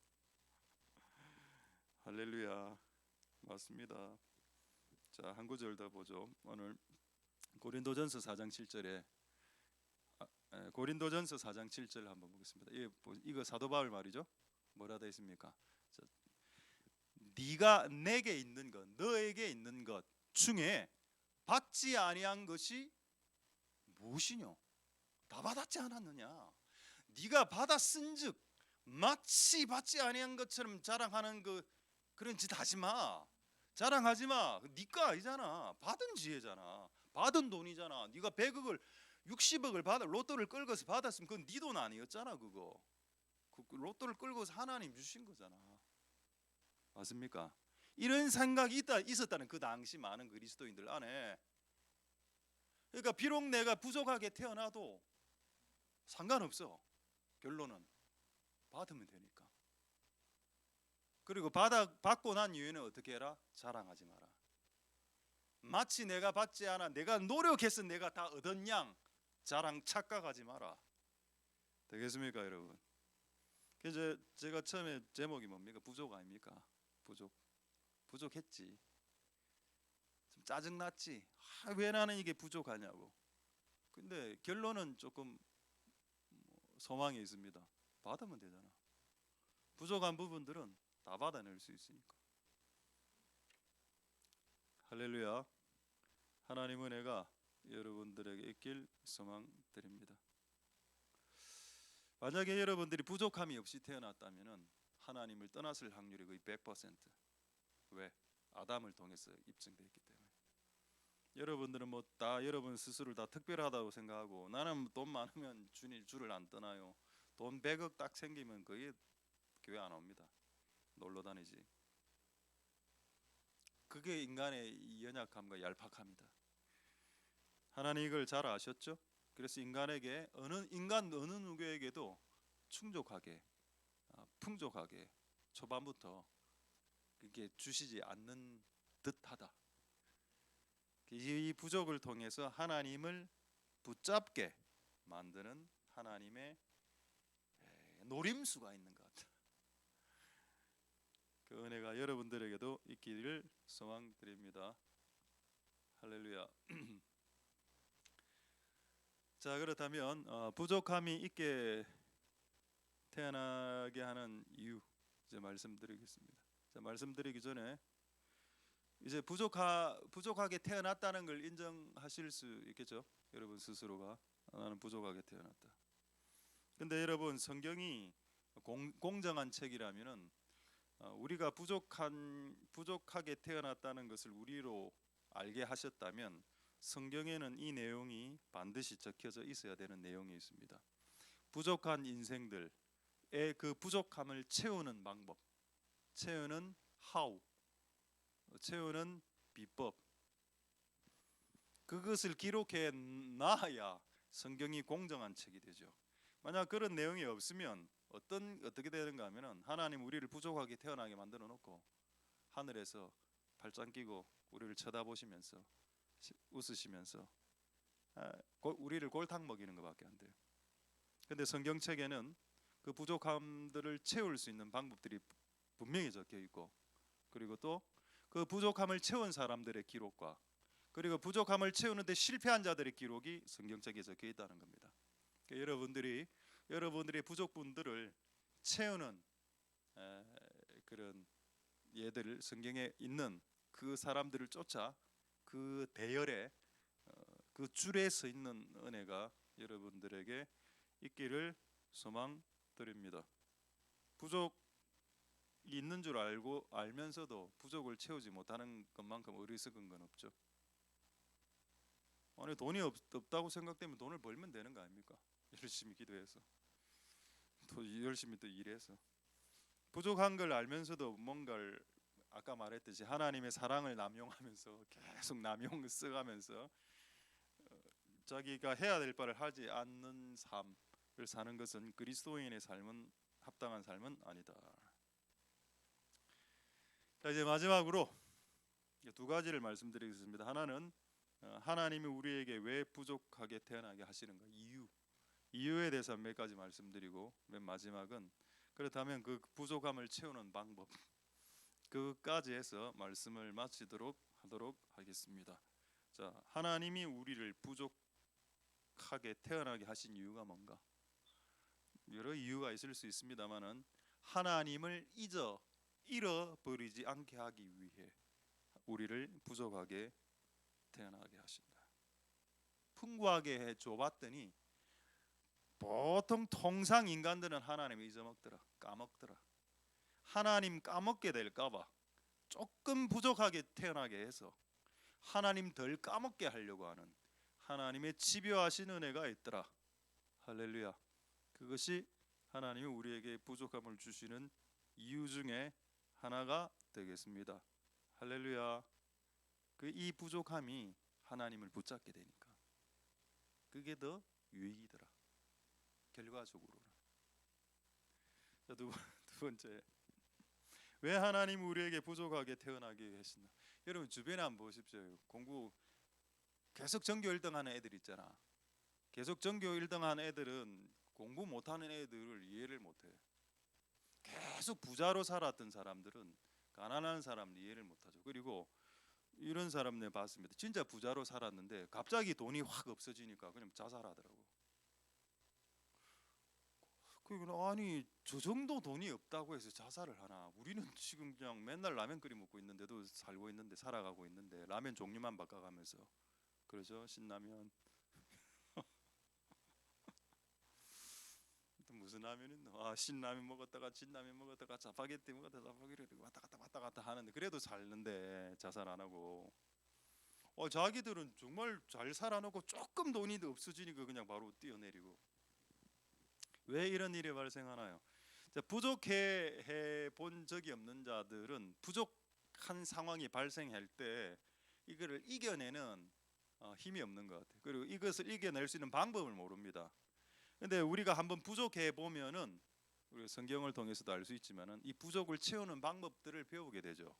할렐루야. 맞습니다. 자, 한 구절 더 보죠. 오늘 고린도전서 4장 7절에 고린도전서 4장 7절 한번 보겠습니다. 이거 사도 바울 말이죠. 뭐라 되어 있습니까? 자, 네가 내게 있는 것, 너에게 있는 것 중에 받지 아니한 것이 무엇이뇨? 다 받았지 않았느냐? 네가 받았은즉 마치 받지 아니한 것처럼 자랑하는 그런 짓 하지 마. 자랑하지 마. 네가 아니잖아. 받은 지혜잖아. 받은 돈이잖아. 네가 100억을 60억을 받아 로또를 끌고서 받았으면 그건 네 돈 아니었잖아. 그거 그 로또를 끌고서 하나님 주신 거잖아. 맞습니까? 이런 생각이 있었다는 그 당시 많은 그리스도인들 안에. 그러니까 비록 내가 부족하게 태어나도 상관없어. 결론은 받으면 되니까. 그리고 받고 난 이후에는 어떻게 해라? 자랑하지 마라. 마치 내가 받지 않아 내가 노력해서 내가 다 얻은 양 자랑 착각하지 마라. 되겠습니까, 여러분? 그래서 제가 처음에 제목이 뭡니까? 부족 아닙니까? 부족했지. 좀 짜증났지. 왜 나는 이게 부족하냐고. 근데 결론은 조금 소망이 있습니다. 받으면 되잖아. 부족한 부분들은 다 받아낼 수 있으니까. 할렐루야. 하나님 은혜가 여러분들에게 있길 소망드립니다. 만약에 여러분들이 부족함이 없이 태어났다면 하나님을 떠났을 확률이 거의 100%. 왜? 아담을 통해서 입증되었기 때문에. 여러분들은 뭐 다 여러분 스스로를 다 특별하다고 생각하고 나는 돈 많으면 주를 안 떠나요. 돈 100억 딱 생기면 거의 교회 안 옵니다. 놀러 다니지. 그게 인간의 연약함과 얄팍함이다. 하나님 이걸 잘 아셨죠? 그래서 인간에게 어느 누구에게도 충족하게 풍족하게 초반부터 그게 주시지 않는 듯하다. 이 부족을 통해서 하나님을 붙잡게 만드는 하나님의 노림수가 있는 것 같아요. 그 은혜가 여러분들에게도 있기를 소망드립니다. 할렐루야. 자, 그렇다면 부족함이 있게 태어나게 하는 이유 이제 말씀드리겠습니다. 자, 말씀드리기 전에 이제 부족하게 태어났다는 걸 인정하실 수 있겠죠? 여러분 스스로가 나는 부족하게 태어났다. 근데 여러분 성경이 공정한 책이라면은 우리가 부족하게 태어났다는 것을 우리로 알게 하셨다면 성경에는 이 내용이 반드시 적혀져 있어야 되는 내용이 있습니다. 부족한 인생들의 그 부족함을 채우는 방법, 채우는 how, 채우는 비법, 그것을 기록해 놔야 성경이 공정한 책이 되죠. 만약 그런 내용이 없으면 어떻게 되는가 하면은 하나님 우리를 부족하게 태어나게 만들어 놓고 하늘에서 발짱 끼고 우리를 쳐다보시면서 웃으시면서 우리를 골탕 먹이는 것밖에 안 돼요. 근데 성경책에는 그 부족함들을 채울 수 있는 방법들이 분명히 적혀 있고, 그리고 또 그 부족함을 채운 사람들의 기록과 그리고 부족함을 채우는데 실패한 자들의 기록이 성경책에 적혀 있다는 겁니다. 그러니까 여러분들의 부족분들을 채우는 그런 예들을 성경에 있는 그 사람들을 쫓아 그 대열에 그 줄에 서 있는 은혜가 여러분들에게 있기를 소망드립니다. 부족이 있는 줄 알면서도 부족을 채우지 못하는 것만큼 어리석은 건 없죠. 아니 돈이 없다고 생각되면 돈을 벌면 되는 거 아닙니까? 열심히 기도해서 또 열심히 또 일해서. 부족한 걸 알면서도 뭔가를 아까 말했듯이 하나님의 사랑을 남용하면서 계속 남용 써가면서 자기가 해야 될 바를 하지 않는 삶을 사는 것은 그리스도인의 삶은 합당한 삶은 아니다. 자, 이제 마지막으로 두 가지를 말씀드리겠습니다. 하나는 하나님이 우리에게 왜 부족하게 태어나게 하시는가, 이유에 대해서 몇 가지 말씀드리고, 맨 마지막은 그렇다면 그 부족함을 채우는 방법, 그까지 해서 말씀을 마치도록 하도록 하겠습니다. 자, 하나님이 우리를 부족하게 태어나게 하신 이유가 뭔가? 여러 이유가 있을 수 있습니다만은 하나님을 잃어버리지 않게 하기 위해 우리를 부족하게 태어나게 하신다. 풍부하게 해 줘봤더니 보통 통상 인간들은 하나님을 잊어먹더라, 까먹더라. 하나님 까먹게 될까봐 조금 부족하게 태어나게 해서 하나님 덜 까먹게 하려고 하는 하나님의 집요하신 은혜가 있더라. 할렐루야. 그것이 하나님이 우리에게 부족함을 주시는 이유 중에 하나가 되겠습니다. 할렐루야. 이 부족함이 하나님을 붙잡게 되니까 그게 더 유익이더라. 결과적으로는. 자, 두 번째, 왜 하나님 우리에게 부족하게 태어나게 하시나? 여러분 주변에 한번 보십시오. 공부 계속 전교 1등하는 애들 있잖아. 계속 전교 1등하는 애들은 공부 못하는 애들을 이해를 못해. 계속 부자로 살았던 사람들은 가난한 사람을 이해를 못하죠. 그리고 이런 사람 내가 봤습니다. 진짜 부자로 살았는데 갑자기 돈이 확 없어지니까 그냥 자살하더라고. 아니 저 정도 돈이 없다고 해서 자살을 하나? 우리는 지금 그냥 맨날 라면 끓여 먹고 있는데도 살고 있는데 살아가고 있는데 라면 종류만 바꿔가면서 그러죠. 신라면 또 무슨 라면 있노? 아 신라면 먹었다가 진라면 먹었다가 짜파게티 먹었다가 짜파게티 왔다 갔다 하는데 그래도 살는데 자살 안 하고 자기들은 정말 잘 살아놓고 조금 돈이 더 없어지니까 그냥 바로 뛰어내리고. 왜 이런 일이 발생하나요? 부족해 본 적이 없는 자들은 부족한 상황이 발생할 때 이거를 이겨내는 힘이 없는 것 같아요. 그리고 이것을 이겨낼 수 있는 방법을 모릅니다. 근데 우리가 한번 부족해 보면은 우리가 성경을 통해서도 알 수 있지만은 이 부족을 채우는 방법들을 배우게 되죠.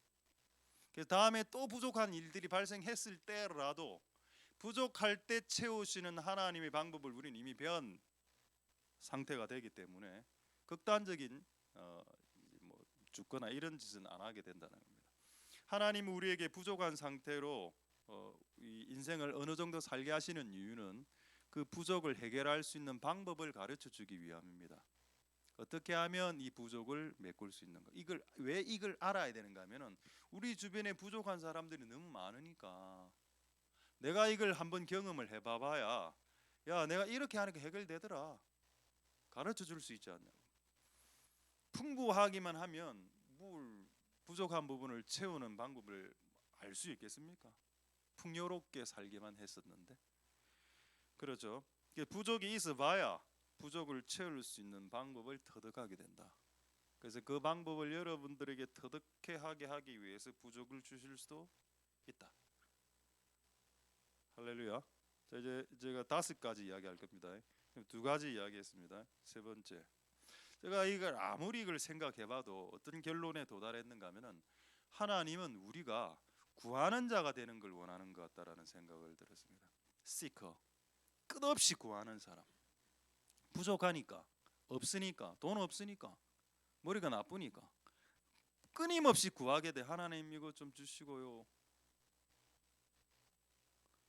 그래서 다음에 또 부족한 일들이 발생했을 때라도 부족할 때 채우시는 하나님의 방법을 우리는 이미 배운 상태가 되기 때문에 극단적인 죽거나 이런 짓은 안 하게 된다는 겁니다. 하나님은 우리에게 부족한 상태로 이 인생을 어느 정도 살게 하시는 이유는 그 부족을 해결할 수 있는 방법을 가르쳐 주기 위함입니다. 어떻게 하면 이 부족을 메꿀 수 있는가? 왜 이걸 알아야 되는가 하면은 우리 주변에 부족한 사람들이 너무 많으니까 내가 이걸 한번 경험을 해봐봐야 야 내가 이렇게 하니까 해결되더라. 가르쳐 줄 수 있지 않냐고. 풍부하기만 하면 뭘 부족한 부분을 채우는 방법을 알 수 있겠습니까? 풍요롭게 살기만 했었는데. 그렇죠. 부족이 있어봐야 부족을 채울 수 있는 방법을 터득하게 된다. 그래서 그 방법을 여러분들에게 터득해 하게 하기 위해서 부족을 주실 수도 있다. 할렐루야. 자 이제 제가 5가지 이야기할 겁니다. 2가지 이야기했습니다. 세 번째, 제가 아무리 이걸 생각해봐도 어떤 결론에 도달했는가 하면은 하나님은 우리가 구하는 자가 되는 걸 원하는 것 같다라는 생각을 들었습니다. seeker, 끝없이 구하는 사람. 부족하니까, 없으니까, 돈 없으니까, 머리가 나쁘니까 끊임없이 구하게 돼. 하나님 이거 좀 주시고요.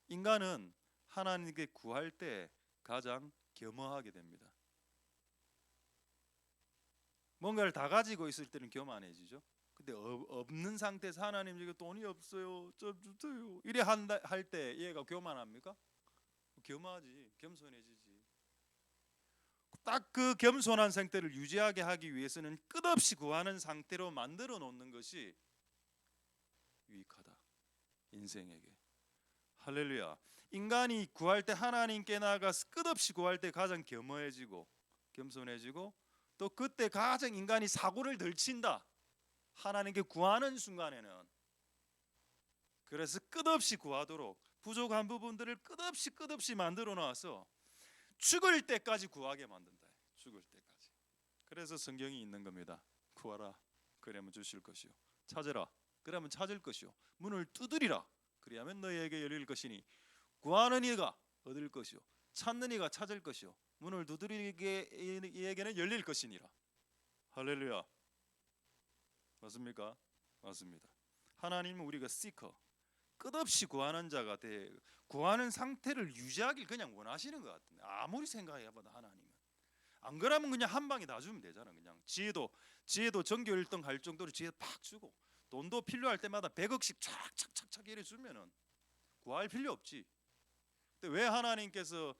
인간은 하나님께 구할 때 가장 겸허하게 됩니다. 뭔가를 다 가지고 있을 때는 교만해지죠. 근데 없는 상태에서 하나님 이거 돈이 없어요, 좀 주세요 이래 할 때 얘가 교만합니까? 겸하지, 겸손해지지. 딱 그 겸손한 상태를 유지하게 하기 위해서는 끝없이 구하는 상태로 만들어 놓는 것이 유익하다, 인생에게. 할렐루야. 인간이 구할 때 하나님께 나아가서 끝없이 구할 때 가장 겸허해지고 겸손해지고 또 그때 가장 인간이 사고를 덜 친다. 하나님께 구하는 순간에는. 그래서 끝없이 구하도록 부족한 부분들을 끝없이 만들어 놔서 죽을 때까지 구하게 만든다. 죽을 때까지. 그래서 성경이 있는 겁니다. 구하라 그러면 주실 것이요, 찾으라 그러면 찾을 것이요, 문을 두드리라 그리하면 너희에게 열릴 것이니 구하는 이가 얻을 것이요 찾는 이가 찾을 것이요 문을 두드리게 이에게는 열릴 것이니라. 할렐루야. 맞습니까? 맞습니다. 하나님은 우리가 seeker, 끝없이 구하는 자가 돼 구하는 상태를 유지하길 그냥 원하시는 것 같은데 아무리 생각해봐도 하나님은 안 그러면 그냥 한 방에 다 주면 되잖아. 그냥 지혜도 전교 1등 할 정도로 지혜 팍 주고 돈도 필요할 때마다 100억씩 착착착착 이래 주면은 구할 필요 없지. 근데 왜 하나님께서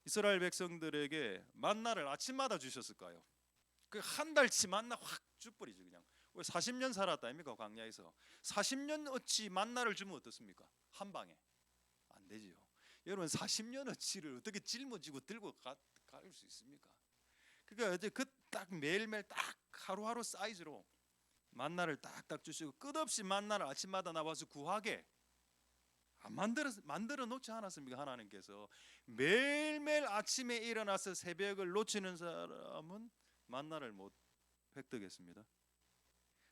이스라엘 백성들에게 만나를 아침마다 주셨을까요? 그 한 달치 만나 확 쭉 뿌리죠. 그냥 40년 살았다 아닙니까? 광야에서 40년 어치 만나를 주면 어떻습니까? 한 방에 안 되지요. 여러분 40년 어치를 어떻게 짊어지고 들고 갈 수 있습니까? 그러니까 이제 그 딱 매일매일 딱 하루하루 사이즈로 만나를 딱딱 주시고 끝없이 만나를 아침마다 나와서 구하게 안 만들어 놓지 않았습니까? 하나님께서 매일매일 아침에 일어나서 새벽을 놓치는 사람은 만나를 못 획득했습니다.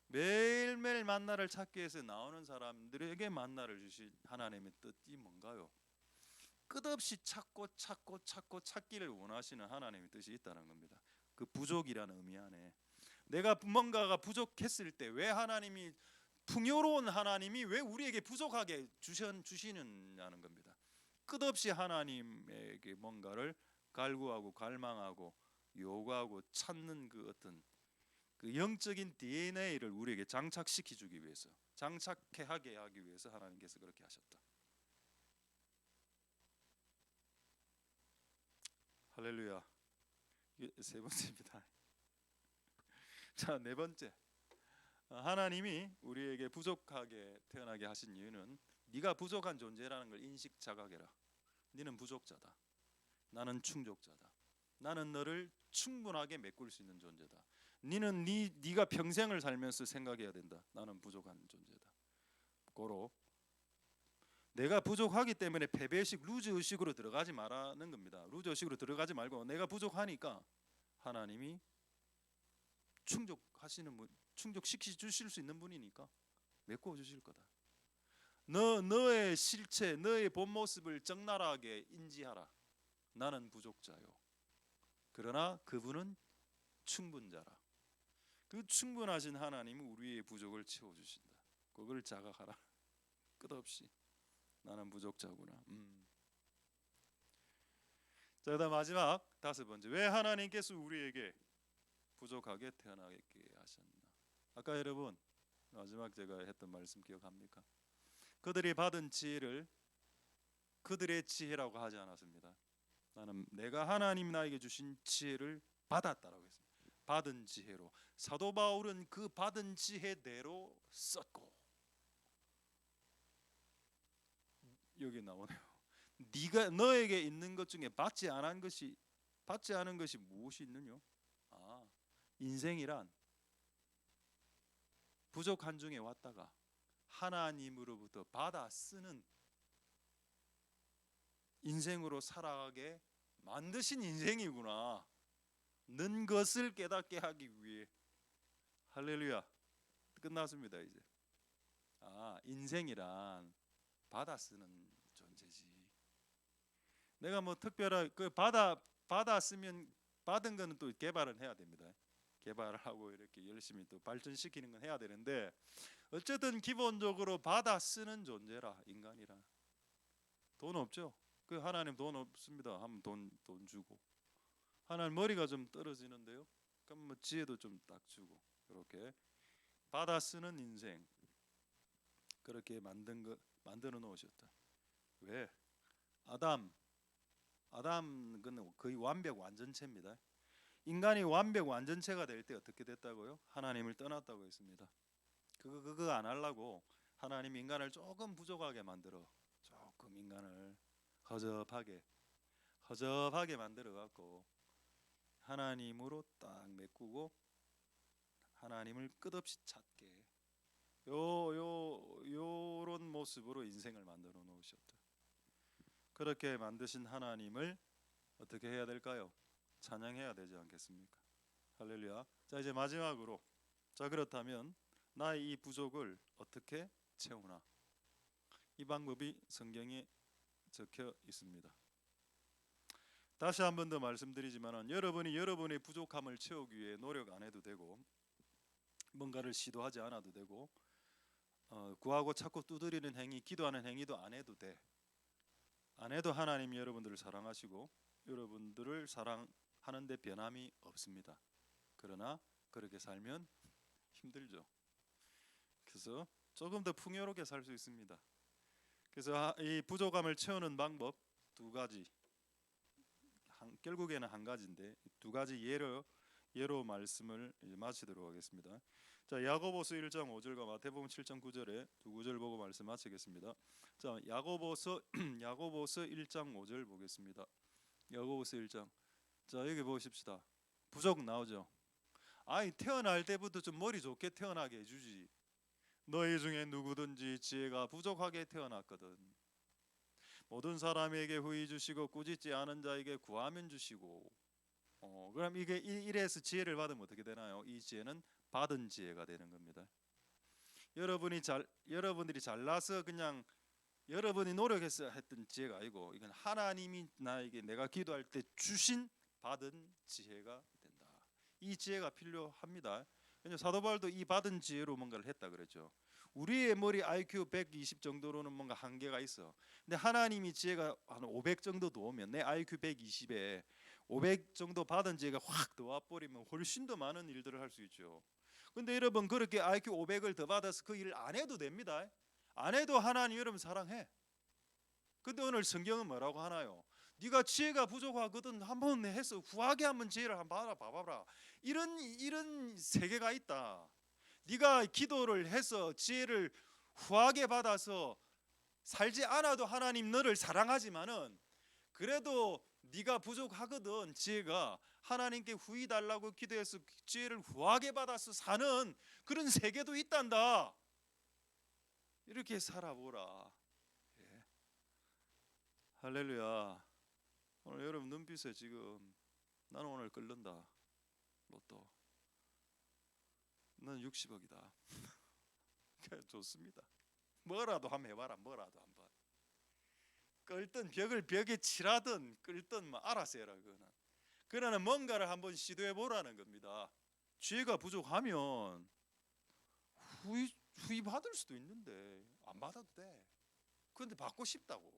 매일매일 만나를 찾기 위해서 나오는 사람들에게 만나를 주신 하나님의 뜻이 뭔가요? 끝없이 찾기를 원하시는 하나님의 뜻이 있다는 겁니다. 그 부족이라는 의미 안에 내가 뭔가가 부족했을 때 왜 하나님이 풍요로운 하나님이 왜 우리에게 부족하게 주시느냐는 겁니다. 끝없이 하나님에게 뭔가를 갈구하고 갈망하고 요구하고 찾는 그 어떤 그 영적인 DNA를 우리에게 장착시켜 주기 위해서, 장착해 하게 하기 위해서 하나님께서 그렇게 하셨다. 할렐루야. 이게 세 번째입니다. 자, 네 번째. 하나님이 우리에게 부족하게 태어나게 하신 이유는 네가 부족한 존재라는 걸 인식 자각해라. 너는 부족자다. 나는 충족자다. 나는 너를 충분하게 메꿀 수 있는 존재다. 너는 네가 평생을 살면서 생각해야 된다. 나는 부족한 존재다. 고로 내가 부족하기 때문에 패배의식, 루즈 의식으로 들어가지 말라는 겁니다. 루즈 의식으로 들어가지 말고 내가 부족하니까 하나님이 충족하시는 분, 충족시켜 주실 수 있는 분이니까 메꿔 주실 거다. 너의 실체, 너의 본 모습을 적나라하게 인지하라. 나는 부족자요. 그러나 그분은 충분자라. 그 충분하신 하나님은 우리의 부족을 채워 주신다. 그걸 자각하라. 끝없이 나는 부족자구나. 자, 그다음 마지막 다섯 번째. 왜 하나님께서 우리에게 부족하게 태어나게 하셨나? 아까 여러분 마지막 제가 했던 말씀 기억합니까? 그들이 받은 지혜를 그들의 지혜라고 하지 않았습니다. 나는 내가 하나님 나에게 주신 지혜를 받았다라고 했습니다. 받은 지혜로. 사도 바울은 그 받은 지혜대로 썼고, 여기 나오네요. 네가 너에게 있는 것 중에 받지 않은 것이 무엇이 있느냐? 인생이란 부족한 중에 왔다가 하나님으로부터 받아 쓰는 인생으로 살아가게 만드신 인생이구나. 는 것을 깨닫게 하기 위해. 할렐루야. 끝났습니다 이제. 인생이란 받아 쓰는 존재지. 내가 뭐 특별한 그 받아 쓰면 받은 거는 또 개발은 해야 됩니다. 개발을 하고 이렇게 열심히 또 발전시키는 건 해야 되는데 어쨌든 기본적으로 받아 쓰는 존재라. 인간이라. 돈 없죠. 그 하나님 돈 없습니다. 하면 돈 주고. 하나님 머리가 좀 떨어지는데요. 그럼 뭐 지혜도 좀 딱 주고. 이렇게 받아 쓰는 인생. 그렇게 만들어 놓으셨다. 왜? 아담은 거의 완벽 완전체입니다. 인간이 완벽 완전체가 될 때 어떻게 됐다고요? 하나님을 떠났다고 했습니다. 그거 안 하려고 하나님 인간을 조금 부족하게 만들어, 조금 인간을 허접하게 만들어 갖고 하나님으로 딱 메꾸고 하나님을 끝없이 찾게 요런 모습으로 인생을 만들어 놓으셨다. 그렇게 만드신 하나님을 어떻게 해야 될까요? 찬양해야 되지 않겠습니까? 할렐루야. 자, 이제 마지막으로, 자, 그렇다면 나의 이 부족을 어떻게 채우나? 이 방법이 성경에 적혀 있습니다. 다시 한 번 더 말씀드리지만 여러분이 여러분의 부족함을 채우기 위해 노력 안 해도 되고 뭔가를 시도하지 않아도 되고 구하고 찾고 두드리는 행위, 기도하는 행위도 안 해도 돼. 안 해도 하나님이 여러분들을 사랑하시고 여러분들을 사랑하는 데 변함이 없습니다. 그러나 그렇게 살면 힘들죠. 그래서 조금 더 풍요롭게 살 수 있습니다. 그래서 이 부족함을 채우는 방법 두 가지, 결국에는 한 가지인데 두 가지 예로 말씀을 이제 마치도록 하겠습니다. 자, 야고보서 1장 5절과 마태복음 7장 9절에 두 구절 보고 말씀 마치겠습니다. 자, 야고보서 1장 5절 보겠습니다. 야고보서 1장. 자, 여기 보십시다. 부족 나오죠. 아니, 태어날 때부터 좀 머리 좋게 태어나게 해주지. 너희 중에 누구든지 지혜가 부족하게 태어났거든. 모든 사람에게 후히 주시고 꾸짖지 않은 자에게 구하면 주시고. 그럼 이게 이래서 지혜를 받으면 어떻게 되나요? 이 지혜는 받은 지혜가 되는 겁니다. 여러분들이 잘나서 그냥 여러분이 노력해서 했던 지혜가 아니고 이건 하나님이 나에게 내가 기도할 때 주신 받은 지혜가 된다. 이 지혜가 필요합니다. 왜냐하면 사도 바울도 이 받은 지혜로 뭔가를 했다 그랬죠. 우리의 머리 IQ 120 정도로는 뭔가 한계가 있어. 근데 하나님이 지혜가 한 500 정도 도우면 내 IQ 120에 500 정도 받은 지혜가 확 도와버리면 훨씬 더 많은 일들을 할 수 있죠. 근데 여러분 그렇게 IQ 500을 더 받아서 그 일을 안 해도 됩니다. 안 해도 하나님 여러분 사랑해. 근데 오늘 성경은 뭐라고 하나요? 네가 지혜가 부족하거든 한번 해서 후하게 한번 지혜를 한번 봐봐라. 이런 세계가 있다. 네가 기도를 해서 지혜를 후하게 받아서 살지 않아도 하나님 너를 사랑하지만은 그래도 네가 부족하거든 지혜가 하나님께 후히 달라고 기도해서 지혜를 후하게 받아서 사는 그런 세계도 있단다. 이렇게 살아보라. 예. 할렐루야. 오늘 여러분 눈빛에 지금 나는 오늘 끓는다. 로또. 난 60억이다. 좋습니다. 뭐라도 한번 해봐라. 뭐라도 한번. 끌든 벽에 칠하든 끌든 뭐 알아서 해라 그거는. 그러나 뭔가를 한번 시도해 보라는 겁니다. 지혜가 부족하면 후히 받을 수도 있는데 안 받아도 돼. 그런데 받고 싶다고.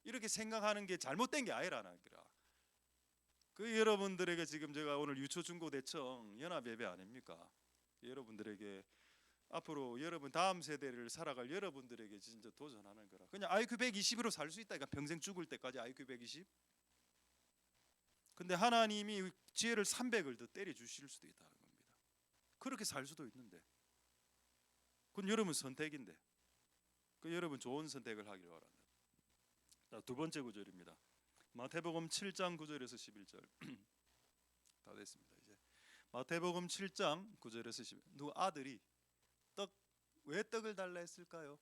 이렇게 생각하는 게 잘못된 게 아니라는 거라. 그 여러분들에게 지금 제가 오늘 유초중고대청 연합예배 아닙니까? 여러분들에게 앞으로 여러분 다음 세대를 살아갈 여러분들에게 진짜 도전하는 거라. 그냥 IQ 120으로 살 수 있다니까 평생 죽을 때까지 IQ 120. 근데 하나님이 지혜를 300을 더 때려 주실 수도 있다는 겁니다. 그렇게 살 수도 있는데. 그건 여러분 선택인데. 그 여러분 좋은 선택을 하기를 바랍니다. 자, 두 번째 구절입니다. 마태복음 7장 9절에서 11절. 다 됐습니다. 이제 마태복음 7장 9절에서 11절. 누구 아들이 왜 떡을 달라 했을까요?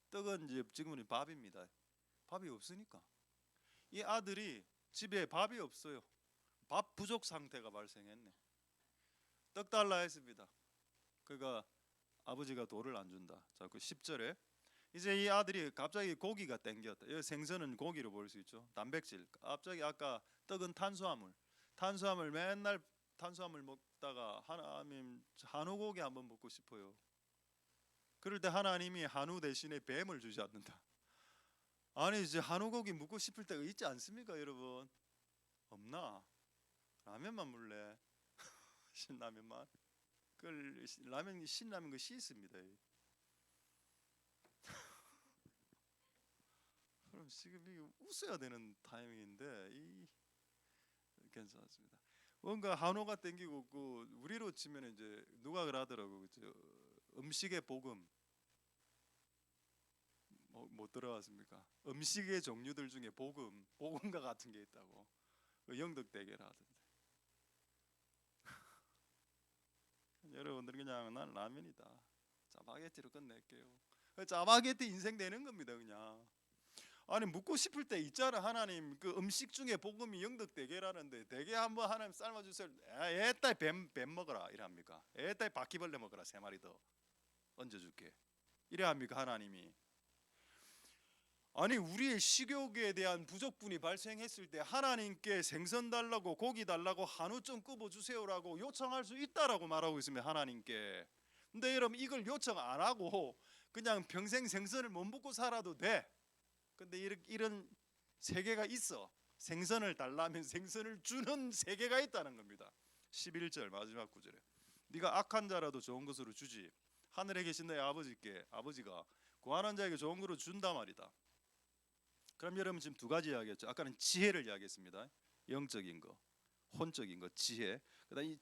떡은 이제 지금은 밥입니다. 밥이 없으니까. 이 아들이 집에 밥이 없어요. 밥 부족 상태가 발생했네. 떡 달라 했습니다. 그러니까 아버지가 돌을 안 준다. 자, 그 10절에 이제 이 아들이 갑자기 고기가 땡겼다. 여기 생선은 고기로 볼 수 있죠. 단백질. 갑자기 아까 떡은 탄수화물 맨날 탄수화물 먹다가 하나님 한우고기 한번 먹고 싶어요. 그럴 때 하나님이 한우 대신에 뱀을 주지 않는다. 아니 이제 한우고기 먹고 싶을 때가 있지 않습니까, 여러분? 없나? 라면만 먹래. 신라면만. 그 라면 신라면 그 씻습니다. 그럼 지금 이게 웃어야 되는 타이밍인데 괜찮습니다. 뭔가 한우가 땡기고 그 우리로 치면 이제 누가 그러더라고. 음식의 복음 못 들어봤습니까? 음식의 종류들 중에 복음과 같은 게 있다고. 영덕대게라 하던데. 여러분들 그냥 난 라면이다. 짜파게티로 끝낼게요. 짜파게티 인생 되는 겁니다, 그냥. 아니 묻고 싶을 때 있잖아. 하나님 그 음식 중에 복음이 영덕대게라는데 대게 한번 하나님 삶아주세요. 애딸 뱀 먹어라 이랍니까? 애딸 바퀴벌레 먹어라 3마리 더 얹어줄게 이래 합니까 하나님이? 아니 우리의 식욕에 대한 부족분이 발생했을 때 하나님께 생선 달라고 고기 달라고 한우 좀 굽어주세요라고 요청할 수 있다라고 말하고 있습니다, 하나님께. 근데 여러분 이걸 요청 안 하고 그냥 평생 생선을 못 먹고 살아도 돼. 근데 이런 세계가 있어. 생선을 달라면 생선을 주는 세계가 있다는 겁니다. 11절 마지막 구절에 네가 악한 자라도 좋은 것으로 주지 하늘에 계신 너의 아버지가 구하는 자에게 좋은 것으로 준다 말이다. 그럼 여러분 지금 두 가지 이야기했죠. 아까는 지혜를 이야기했습니다. 영적인 거, 혼적인 거, 지혜. 그다음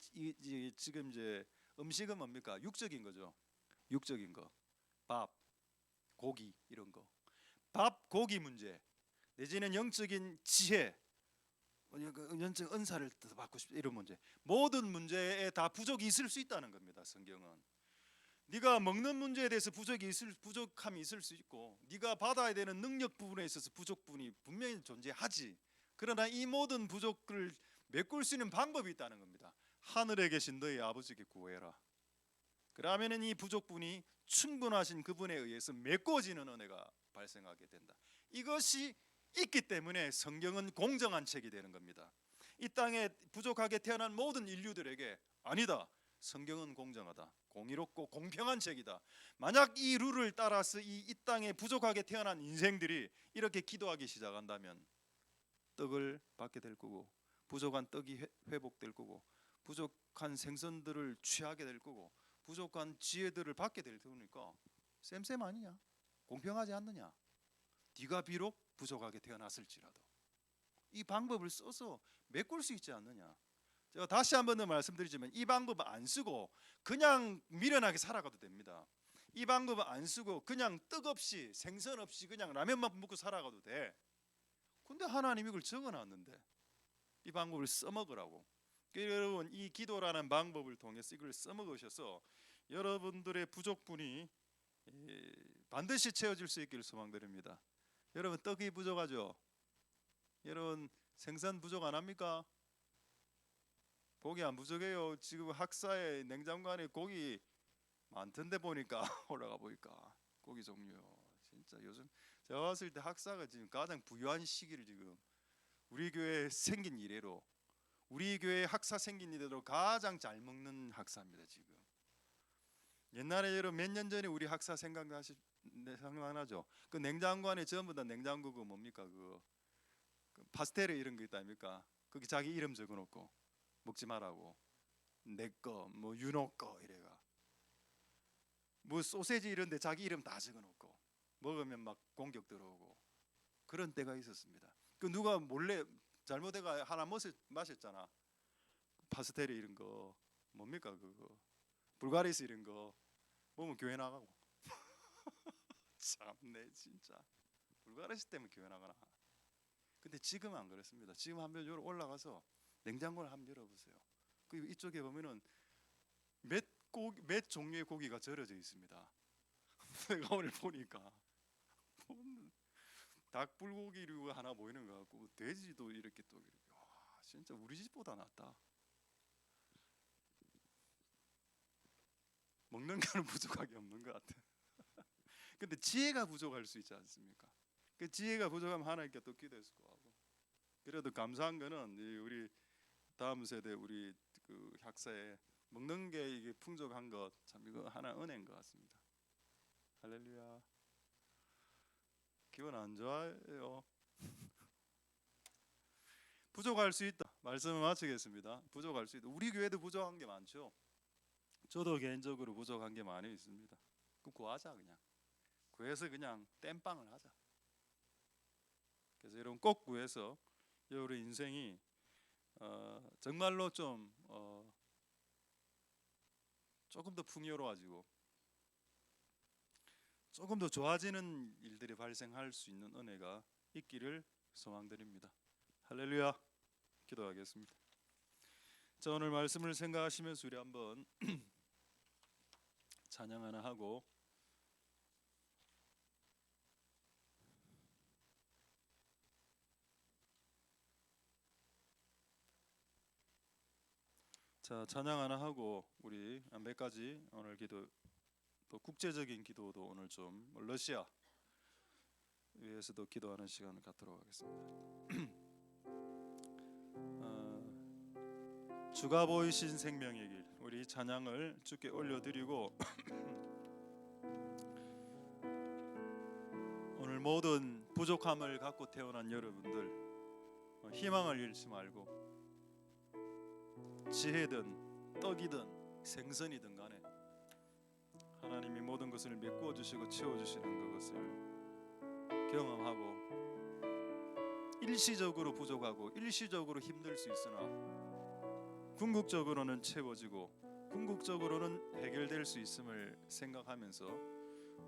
지금 이제 음식은 뭡니까? 육적인 거죠. 육적인 거, 밥, 고기 이런 거. 밥, 고기 문제 내지는 영적인 지혜, 영적 은사를 더 받고 싶다 이런 문제. 모든 문제에 다 부족이 있을 수 있다는 겁니다. 성경은. 네가 먹는 문제에 대해서 부족함이 있을 수 있고, 네가 받아야 되는 능력 부분에 있어서 부족분이 분명히 존재하지. 그러나 이 모든 부족을 메꿀 수 있는 방법이 있다는 겁니다. 하늘에 계신 너희 아버지께 구해라. 그러면은 이 부족분이 충분하신 그분에 의해서 메꿔지는 은혜가 발생하게 된다. 이것이 있기 때문에 성경은 공정한 책이 되는 겁니다. 이 땅에 부족하게 태어난 모든 인류들에게 아니다. 성경은 공정하다. 공의롭고 공평한 책이다. 만약 이 룰을 따라서 이 땅에 부족하게 태어난 인생들이 이렇게 기도하기 시작한다면 떡을 받게 될 거고, 부족한 떡이 회복될 거고, 부족한 생선들을 취하게 될 거고, 부족한 지혜들을 받게 될 테니까 쌤 아니냐? 공평하지 않느냐? 네가 비록 부족하게 태어났을지라도 이 방법을 써서 메꿀 수 있지 않느냐? 제가 다시 한 번 더 말씀드리지만 이 방법을 안 쓰고 그냥 미련하게 살아가도 됩니다. 이 방법을 안 쓰고 그냥 떡 없이 생선 없이 그냥 라면만 먹고 살아가도 돼. 근데 하나님이 이걸 적어놨는데 이 방법을 써먹으라고. 여러분 이 기도라는 방법을 통해서 이걸 써먹으셔서 여러분들의 부족분이 반드시 채워질 수 있기를 소망드립니다. 여러분 떡이 부족하죠? 여러분 생선 부족 안 합니까? 고기 안 부족해요. 지금 학사에 냉장고 안에 고기 많던데 보니까 올라가 보니까 고기 종류 진짜 요즘 제가 봤을 때 학사가 지금 가장 부유한 시기를 지금 우리 교회 생긴 이래로 우리 교회 학사 생긴 이래로 가장 잘 먹는 학사입니다. 지금 옛날에 여러분 몇 년 전에 우리 학사 생각나죠? 그 냉장고 안에 전부 다 냉장고 그 뭡니까 그 파스텔에 이런 거 있다 아닙니까? 거기 자기 이름 적어놓고 먹지 말라고 내 거 뭐 윤호 거 이래가 뭐 소세지 이런데 자기 이름 다 적어놓고 먹으면 막 공격 들어오고 그런 때가 있었습니다. 그 누가 몰래 잘못해가 하나 마셨잖아. 파스텔에 이런 거 뭡니까 그거 불가리스 이런 거 보면 교회 나가고 참내 진짜 불가리스 때문에 교회 나가나. 근데 지금은 안 그렇습니다. 지금 한번 올라가서 냉장고를 한번 열어보세요. 그 이쪽에 보면은 몇 종류의 고기가 절여져 있습니다. 내가 오늘 보니까 닭 불고기류 하나 보이는 것 같고 돼지도 이렇게 또 이렇게 와 진짜 우리 집보다 낫다. 먹는 거는 부족하게 없는 것 같아. 근데 지혜가 부족할 수 있지 않습니까? 그 지혜가 부족하면 하나님께 또 기도했을 거고. 그래도 감사한 거는 우리 다음 세대 우리 그 학사에 먹는 게 이게 풍족한 것 참 이거 하나 은혜인 것 같습니다. 할렐루야. 기분 안 좋아요. 부족할 수 있다. 말씀을 마치겠습니다. 부족할 수 있다. 우리 교회도 부족한 게 많죠. 저도 개인적으로 부족한 게 많이 있습니다. 그럼 구하자 그냥. 구해서 그냥 땜빵을 하자. 그래서 여러분 꼭 구해서 우리 인생이 정말로 좀 조금 더 풍요로워지고 조금 더 좋아지는 일들이 발생할 수 있는 은혜가 있기를 소망드립니다. 할렐루야. 기도하겠습니다. 자 오늘 말씀을 생각하시면서 우리 한번 찬양 하나 하고 자 찬양 하나 하고 우리 몇 가지 오늘 기도 또 국제적인 기도도 오늘 좀 러시아 위해서도 기도하는 시간을 갖도록 하겠습니다. 주가 보이신 생명의 길 우리 찬양을 주께 올려드리고 오늘 모든 부족함을 갖고 태어난 여러분들 희망을 잃지 말고 지혜든 떡이든 생선이든 간에 하나님이 모든 것을 메꾸어 주시고 채워 주시는 그것을 경험하고 일시적으로 부족하고 일시적으로 힘들 수 있으나 궁극적으로는 채워지고 궁극적으로는 해결될 수 있음을 생각하면서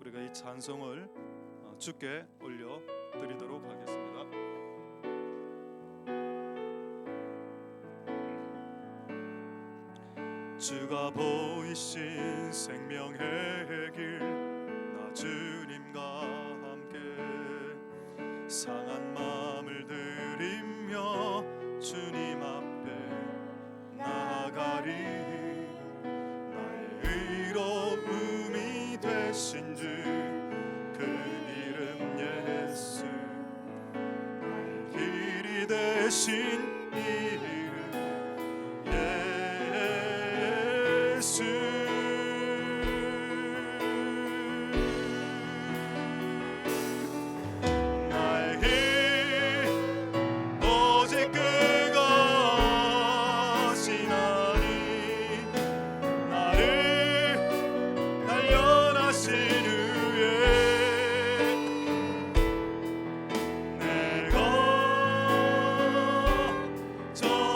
우리가 이 찬송을 주께 올려 드리도록 하겠습니다. 주가 보이신 생명의 길, 나 주님과 함께 상한 마음을 들이며 주님 앞에 나아가리. 나의 의로움이 되신 주 그 이름 예수, 나의 길이 되신 이름 예수. 나의 길 오직 그것이나니 나를 단련하신 후에 내가 저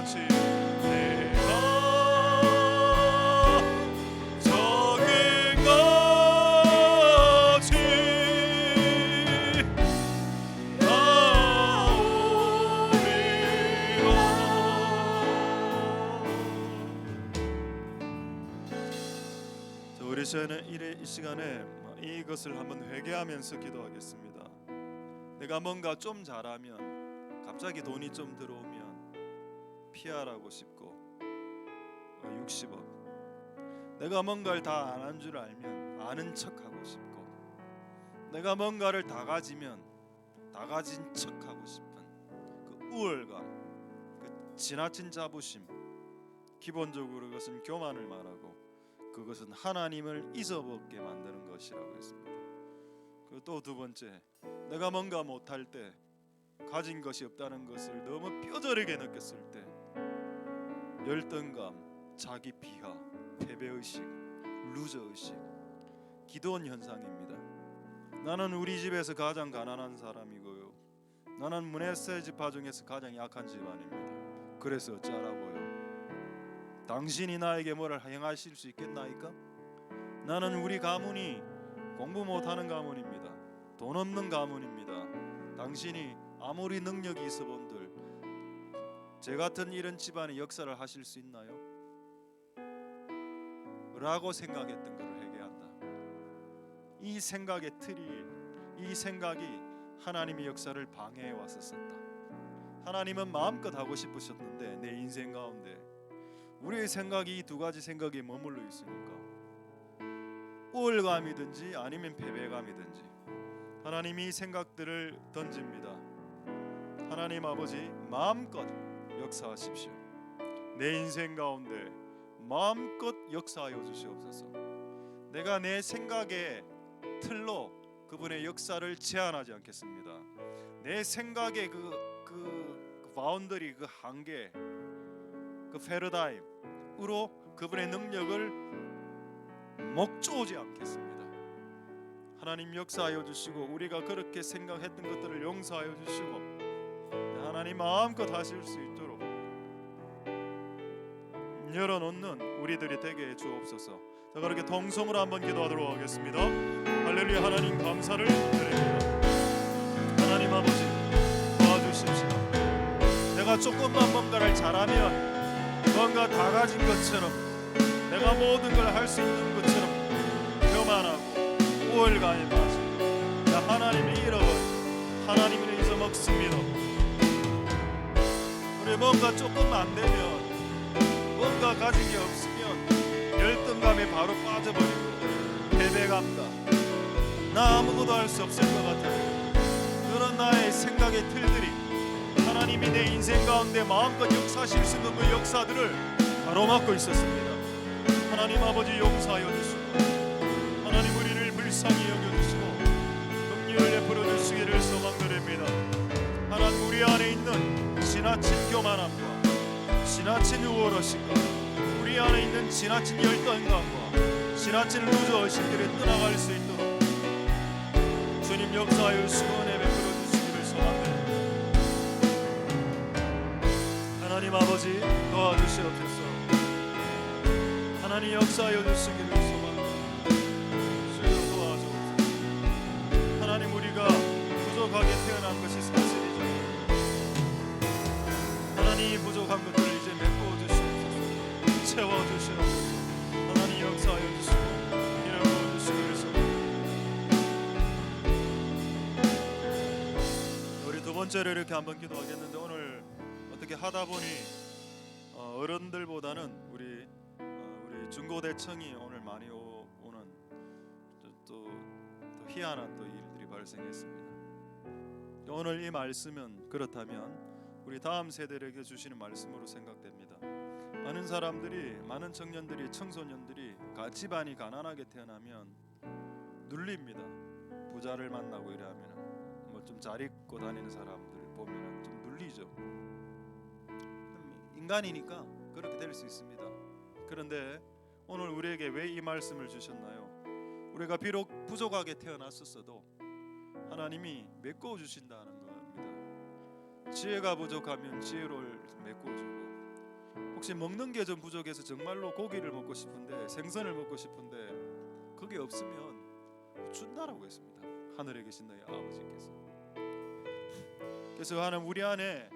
같이 내가 적은 것이 나오리라. 우리 이 시간에 이것을 한번 회개하면서 기도하겠습니다. 내가 뭔가 좀 잘하면 갑자기 돈이 좀 들어오면 피하라고 싶고 60억 내가 뭔가를 다 안 한 줄 알면 아는 척하고 싶고 내가 뭔가를 다 가지면 다 가진 척하고 싶은 그 우월감, 그 지나친 자부심, 기본적으로 그것은 교만을 말하고 그것은 하나님을 잊어먹게 만드는 것이라고 했습니다. 그리고 또 두 번째, 내가 뭔가 못할 때 가진 것이 없다는 것을 너무 뼈저리게 느꼈을 때 열등감, 자기 비하, 패배의식, 루저의식, 기도원 현상입니다. 나는 우리 집에서 가장 가난한 사람이고요, 나는 문해세 지파 중에서 가장 약한 집안입니다. 그래서 어쩌라고요? 당신이 나에게 뭐를 행하실 수 있겠나이까? 나는 우리 가문이 공부 못하는 가문입니다. 돈 없는 가문입니다. 당신이 아무리 능력이 있어 본들 제 같은 이런 집안의 역사를 하실 수 있나요? 라고 생각했던 것을 회개한다. 이 생각의 틀이, 이 생각이 하나님의 역사를 방해해 왔었다. 하나님은 마음껏 하고 싶으셨는데 내 인생 가운데 우리의 생각이 이 두 가지 생각에 머물러 있으니까 우월감이든지 아니면 패배감이든지 하나님이 생각들을 던집니다. 하나님 아버지 마음껏 역사하십시오. 내 인생 가운데 마음껏 역사하여 주시옵소서. 내가 내 생각의 틀로 그분의 역사를 제한하지 않겠습니다. 내 생각의 그 바운더리, 그 한계, 그 패러다임으로 그분의 능력을 목조지 않겠습니다. 하나님 역사하여 주시고 우리가 그렇게 생각했던 것들을 용서하여 주시고 하나님 마음껏 하실 수 있도록 열어놓는 우리들이 되게 해 주옵소서. 자, 그렇게 통성으로 한번 기도하도록 하겠습니다. 할렐루야. 하나님 감사를 드립니다. 하나님 아버지 도와주십시오. 내가 조금만 뭔가를 잘하면 뭔가 다 가진 것처럼 내가 모든 걸 할 수 있는 것처럼 교만하고 우월감에 빠지고 하나님을 잃어버리고 하나님을 잊어먹습니다. 우리 뭔가 조금 안 되면 뭔가 가진 게 없으면 열등감에 바로 빠져버리고 패배감과 나 아무것도 할 수 없을 것 같은 그런 나의 생각의 틀들이 하나님이 내 인생 가운데 마음껏 역사하실 수 있는 그 역사들을 가로막고 있었습니다. 하나님 아버지 용서하여 주시고 하나님 우리를 불쌍히 여겨주시고 긍휼을 베풀어 주시기를 소망드립니다. 하나님 우리 안에 있는 지나친 교만함과 지나친 우월의식과 우리 안에 있는 지나친 열등감과 지나친 루저의식들을 떠나갈 수 있도록 주님 역사하여 주시고 은혜 베풀어 주시기를 소망드립니다. 하나님 아버지 도와주시옵소서. 하나님 역사하여 주시기를 소망합니다. 주여 도와주옵소서. 하나님 우리가 부족하게 태어난 것이 사실이죠. 하나님 부족한 것들을 이제 메꿔 주시옵소서. 채워 주시옵소서. 하나님 역사하여 주시고 이루어 주시기를 소망합니다. 우리 두 번째로 이렇게 한번 기도하겠는데 오늘 어떻게 하다 보니 어른들보다는 우리 중고대청이 오늘 많이 오는 또 희한한 또 일들이 발생했습니다. 오늘 이 말씀은 그렇다면 우리 다음 세대에게 주시는 말씀으로 생각됩니다. 많은 사람들이, 많은 청년들이, 청소년들이 집안이 가난하게 태어나면 눌립니다. 부자를 만나고 이러면 뭐 좀 잘 입고 다니는 사람들 보면 좀 눌리죠. 인간이니까 그렇게 될 수 있습니다. 그런데 오늘 우리에게 왜 이 말씀을 주셨나요? 우리가 비록 부족하게 태어났었어도 하나님이 메꿔 주신다는 겁니다. 지혜가 부족하면 지혜를 메꿔 주고 혹시 먹는 게 좀 부족해서 정말로 고기를 먹고 싶은데 생선을 먹고 싶은데 그게 없으면 준다라고 했습니다. 하늘에 계신 너희 아버지께서. 그래서 하나님 우리 안에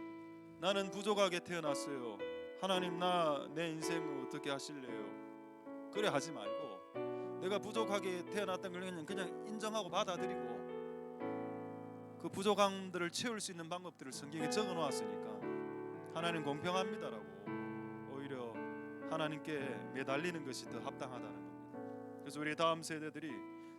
나는 부족하게 태어났어요. 하나님 내 인생 어떻게 하실래요? 그래 하지 말고 내가 부족하게 태어났던 걸 그냥 인정하고 받아들이고 그 부족함들을 채울 수 있는 방법들을 성경에 적어 놓았으니까 하나님 공평합니다라고 오히려 하나님께 매달리는 것이 더 합당하다는 겁니다. 그래서 우리 다음 세대들이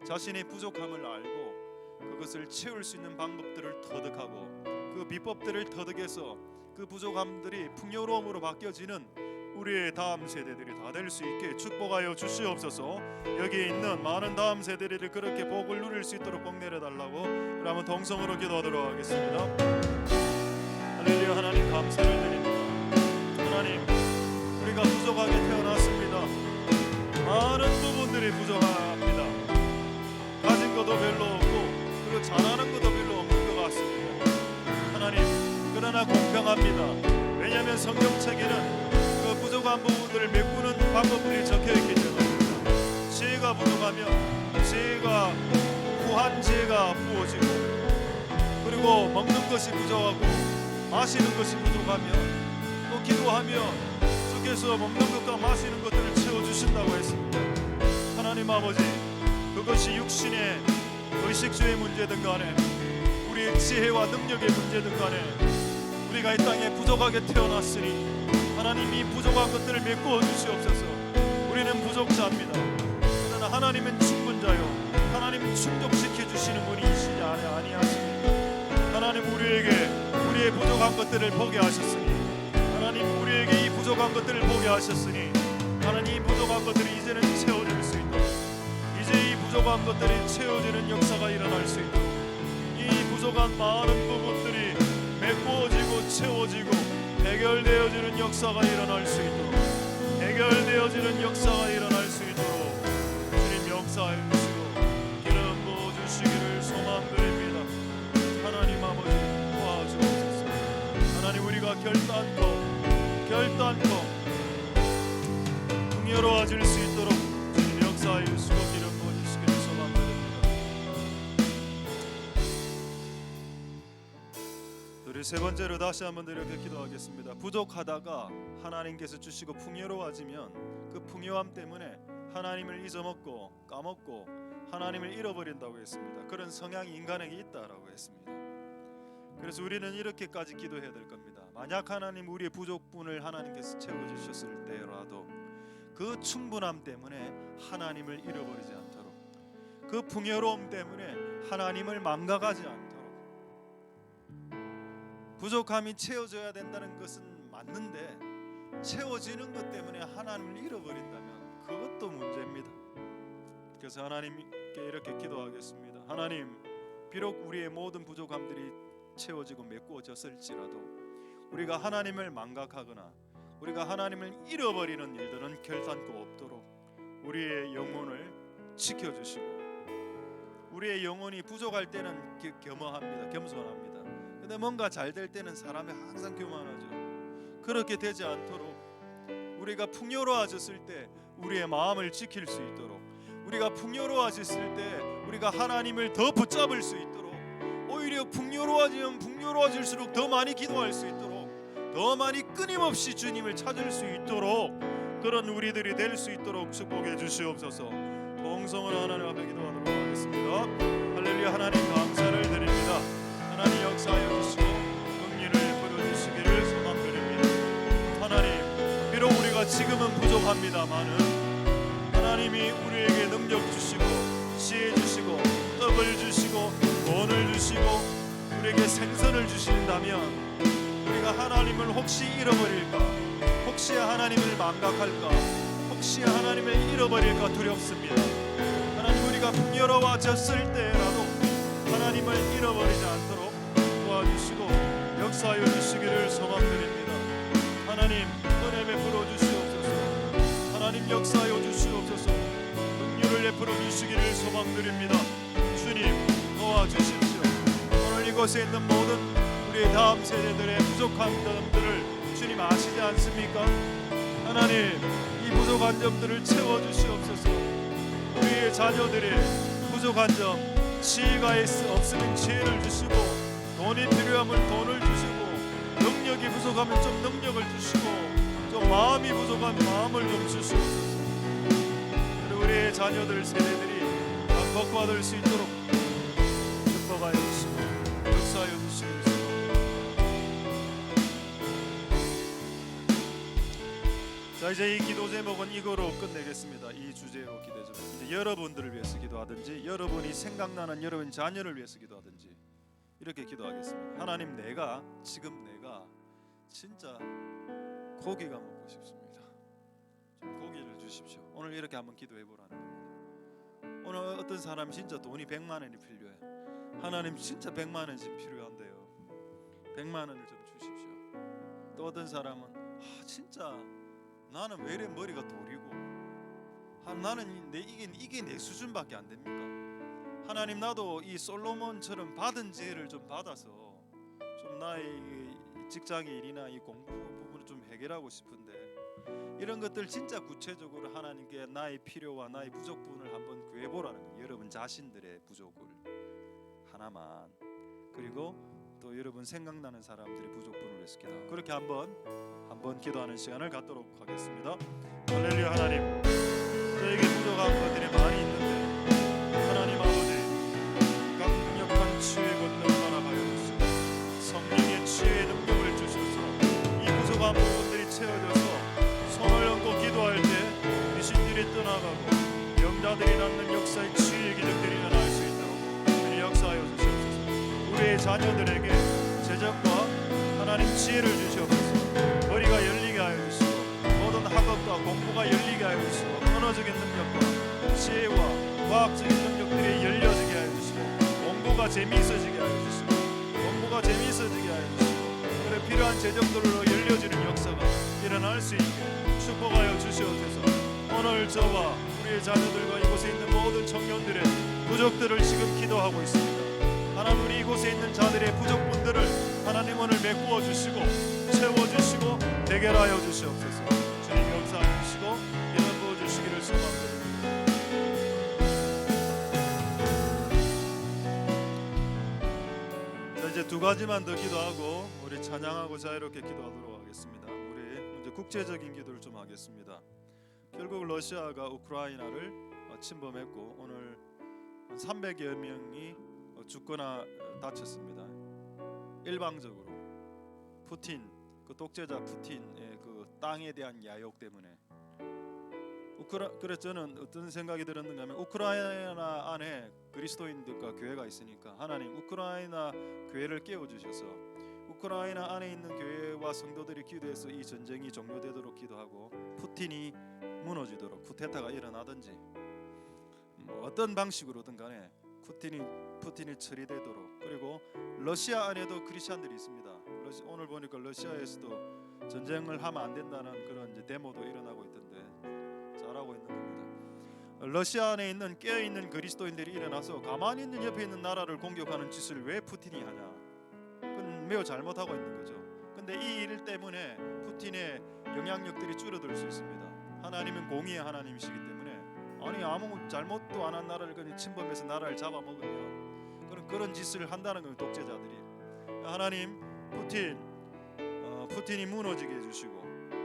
자신의 부족함을 알고 그것을 채울 수 있는 방법들을 터득하고 그 비법들을 터득해서 그 부족함들이 풍요로움으로 바뀌어지는 우리의 다음 세대들이 다 될 수 있게 축복하여 주시옵소서. 여기 있는 많은 다음 세대들이 그렇게 복을 누릴 수 있도록 복 내려달라고 우리 한번 동성으로 기도하도록 하겠습니다. 할렐루야. 하나님 감사를 드립니다. 하나님 우리가 부족하게 태어났습니다. 많은 부분들이 부족합니다. 가진 것도 별로 없고 그리고 잘하는 것도 별로 없는 것 같습니다. 하나님 그러나 공평합니다. 왜냐하면 성경책에는 그 부족한 부분들을 메꾸는 방법들이 적혀있기 때문입니다. 지혜가 부족하면 지혜가 후한 지혜가 부어지고 그리고 먹는 것이 부족하고 마시는 것이 부족하면 또 기도하면 주께서 먹는 것과 마시는 것들을 채워주신다고 했습니다. 하나님 아버지 그것이 육신의 의식주의 문제든 간에 우리의 지혜와 능력의 문제든 간에 우리가 이 땅에 부족하게 태어났으니 하나님이 부족한 것들을 메꾸어 주시옵소서. 우리는 부족자입니다. 그러나 하나님은 충분자요 하나님은 충족시켜 주시는 분이시지 아니하십니까? 하나님 우리에게 우리의 부족한 것들을 보게 하셨으니 하나님 우리에게 이 부족한 것들을 보게 하셨으니 하나님 이 부족한 것들이 이제는 채워질 수 있도록 이제 이 부족한 것들이 채워지는 역사가 일어날 수 있도록 이 부족한 많은 부분들이 메꾸어지고 채워지고 해결되어지는 역사가 일어날 수 있도록 해결되어지는 역사가 일어날 수 있도록 주님 역사해 주시고 기름 부어 주시기를 소망드립니다. 하나님 아버지 도와주옵소서. 하나님 우리가 결단코 풍요로워질 수 있도록 주님 역사해 주시고 기름 부어 주시기를 소망드립니다. 우리 세 번째로 다시 한번 이렇게 기도하겠습니다. 부족하다가 하나님께서 주시고 풍요로워지면 그 풍요함 때문에 하나님을 잊어먹고 까먹고 하나님을 잃어버린다고 했습니다. 그런 성향이 인간에게 있다라고 했습니다. 그래서 우리는 이렇게까지 기도해야 될 겁니다. 만약 하나님 우리의 부족분을 하나님께서 채워주셨을 때라도 그 충분함 때문에 하나님을 잃어버리지 않도록 그 풍요로움 때문에 하나님을 망각하지 않도록 부족함이 채워져야 된다는 것은 맞는데 채워지는 것 때문에 하나님을 잃어버린다면 그것도 문제입니다. 그래서 하나님께 이렇게 기도하겠습니다. 하나님 비록 우리의 모든 부족함들이 채워지고 메꾸어졌을지라도 우리가 하나님을 망각하거나 우리가 하나님을 잃어버리는 일들은 결단코 없도록 우리의 영혼을 지켜주시고 우리의 영혼이 부족할 때는 겸허합니다. 겸손합니다. 근데 뭔가 잘 될 때는 사람이 항상 교만하죠. 그렇게 되지 않도록 우리가 풍요로워졌을 때 우리의 마음을 지킬 수 있도록 우리가 풍요로워졌을 때 우리가 하나님을 더 붙잡을 수 있도록 오히려 풍요로워지면 풍요로워질수록 더 많이 기도할 수 있도록 더 많이 끊임없이 주님을 찾을 수 있도록 그런 우리들이 될 수 있도록 축복해 주시옵소서. 동성으로 하나님 앞에 기도하도록 하겠습니다. 할렐루야. 하나님 감사를 드립니다. 하나님 역사하여 주시고 긍휼을 베풀어주시기를 소망드립니다. 하나님 비록 우리가 지금은 부족합니다마는 하나님이 우리에게 능력 주시고 지혜 주시고 떡을 주시고 돈을 주시고 우리에게 생선을 주신다면 우리가 하나님을 혹시 잃어버릴까 혹시 하나님을 망각할까 혹시 하나님을 잃어버릴까 두렵습니다. 하나님 우리가 풍요로워졌을 때라도 하나님을 잃어버리지 않도록 도와주시고 역사하여 주시기를 소망드립니다. 하나님 은혜 베풀어 주시옵소서. 하나님 역사하여 주시옵소서. 긍휼을 베풀어 주시기를 소망드립니다. 주님 도와주십시오. 오늘 이곳에 있는 모든 우리의 다음 세대들의 부족한 점들을 주님 아시지 않습니까? 하나님, 이 부족한 점들을 채워주시옵소서. 우리의 자녀들의 부족한 점, 지혜가 없으면 지혜를 주시고, 돈이 필요하면 돈을 주시고, 능력이 부족하면 좀 능력을 주시고, 좀 마음이 부족하면 마음을 좀 주시옵소서. 그리고 우리의 자녀들 세대들이 복받을 수 있도록 축복하여 주시고 역사하여 주시옵소서. 자, 이제 이 기도 제목은 이거로 끝내겠습니다. 이 주제로 기도 제목. 이제 여러분들을 위해서 기도하든지, 여러분이 생각나는 여러분 자녀를 위해서 기도하든지 이렇게 기도하겠습니다. 하나님, 지금 내가 진짜 고기가 먹고 싶습니다. 좀 고기를 주십시오. 오늘 이렇게 한번 기도해 보라는 겁니다. 오늘 어떤 사람 진짜 돈이 100만 원이 필요해. 하나님, 진짜 100만 원이 필요한데요. 100만 원을 좀 주십시오. 또 어떤 사람은 진짜 나는 왜 이래 머리가 도리고, 나는 이게 내 수준밖에 안 됩니까? 하나님, 나도 이 솔로몬처럼 받은 지혜를 좀 받아서 좀 나의 직장의 일이나 이 공부 부분을 좀 해결하고 싶은데, 이런 것들 진짜 구체적으로 하나님께 나의 필요와 나의 부족 부분을 한번 구해보라는 거예요. 여러분 자신들의 부족을 하나만, 그리고 또 여러분 생각나는 사람들의 부족 부분을 위해서 기도하고, 그렇게 한번 기도하는 시간을 갖도록 하겠습니다. 할렐루야. 하나님, 저에게 부족한 것들이 많이 있는데 하나님 아버지, 강력한 치유의 권능을 허락하여 주시고 성령의 치유의 능력을 주셔서 이 부족한 부분들이 채워져서 손을 얹고 기도할 때 귀신들이 떠나가고 병자들이 낫는 역사의 치유의 기적들이 일어날 수 있도록 우리 역사하여 주시옵소서. 우리의 자녀들에게 재정과 하나님 지혜를 주시옵소서. 머리가 열리게 하여 주시고, 모든 학업과 공부가 열리게 하여 주시고, 언어적인 능력과 지혜와 과학적인 능력들이 열려지게 하여 주시고, 공부가 재미있어지게 하여 주시고, 그래 필요한 재정들로 열려지는 역사가 일어날 수 있게 축복하여 주시옵소서. 오늘 저와 우리의 자녀들과 이곳에 있는 모든 청년들의 부족들을 지금 기도하고 있습니다. 하나님, 우리 이곳에 있는 자들의 부족분들을 하나님 오늘 메꾸어 주시고 채워주시고 해결하여 주시옵소서. 주님 역사해 주시고 이런 부어 주시기를 소망드립니다. 자, 이제 두 가지만 더 기도하고 우리 찬양하고 자유롭게 기도하도록 하겠습니다. 우리 이제 국제적인 기도를 좀 하겠습니다. 결국 러시아가 우크라이나를 침범했고 오늘 300여 명이 죽거나 다쳤습니다. 일방적으로 푸틴, 그 독재자 푸틴의 그 땅에 대한 야욕 때문에. 그래서 저는 어떤 생각이 들었는가 하면, 우크라이나 안에 그리스도인들과 교회가 있으니까 하나님 우크라이나 교회를 깨워주셔서 우크라이나 안에 있는 교회와 성도들이 기도해서 이 전쟁이 종료되도록 기도하고 푸틴이 무너지도록, 쿠데타가 일어나든지 뭐 어떤 방식으로든 간에 푸틴이 처리되도록. 그리고 러시아 안에도 크리스천들이 있습니다. 오늘 보니까 러시아에서도 전쟁을 하면 안 된다는 그런 이제 데모도 일어나고 있던데 잘하고 있는 겁니다. 러시아 안에 있는 깨어있는 그리스도인들이 일어나서 가만히 있는 옆에 있는 나라를 공격하는 짓을 왜 푸틴이 하냐, 그건 매우 잘못하고 있는 거죠. 근데 이 일 때문에 푸틴의 영향력들이 줄어들 수 있습니다. 하나님은 공의의 하나님이시기 때문에, 아니 아무 잘못도 안 한 나라를 그냥 침범해서 나라를 잡아먹으면 그런 짓을 한다는 거예요, 독재자들이. 하나님, 푸틴이 무너지게 해주시고,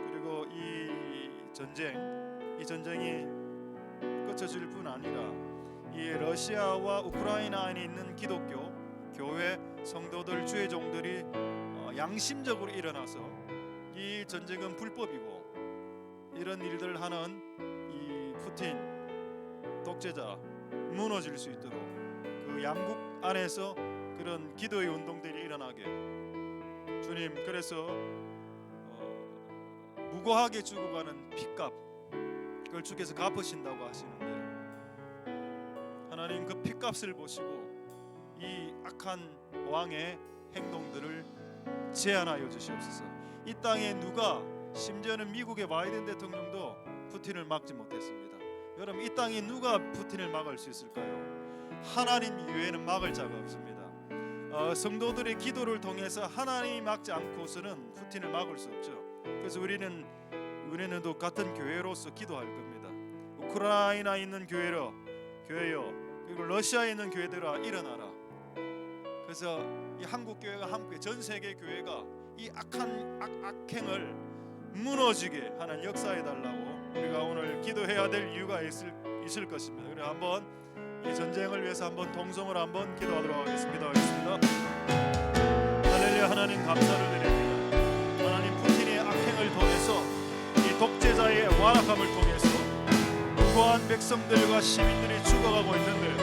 그리고 이 전쟁이 끝쳐질 뿐 아니라 이 러시아와 우크라이나 안에 있는 기독교 교회 성도들, 주의 종들이 양심적으로 일어나서 이 전쟁은 불법이고 이런 일들 하는 이 푸틴 독재자 무너질 수 있도록 그 양국 안에서 그런 기도의 운동들이 일어나게 주님, 그래서 무고하게 죽어가는 핏값, 그걸 주께서 갚으신다고 하시는데 하나님 그 핏값을 보시고 이 악한 왕의 행동들을 제한하여 주시옵소서. 이 땅에 누가, 심지어는 미국의 바이든 대통령도 푸틴을 막지 못했습니다. 여러분, 이 땅에 누가 푸틴을 막을 수 있을까요? 하나님 이외에는 막을 자가 없습니다. 성도들의 기도를 통해서 하나님이 막지 않고서는 푸틴을 막을 수 없죠. 그래서 우리는 또 같은 교회로서 기도할 겁니다. 우크라이나에 있는 교회여, 그리고 러시아에 있는 교회들아 일어나라. 그래서 이 한국 교회가 함께 전 세계 교회가 이 악행을 무너지게 하는 역사해 달라고 우리가 오늘 기도해야 될 이유가 있을 것입니다. 그래 한번 이 전쟁을 위해서 한번 동성으로 한번 기도하도록 하겠습니다. 할렐루야. 하나님 감사를 드립니다. 하나님 푸틴의 악행을 통해서 이 독재자의 완악함을 통해서 무고한 백성들과 시민들이 죽어가고 있는데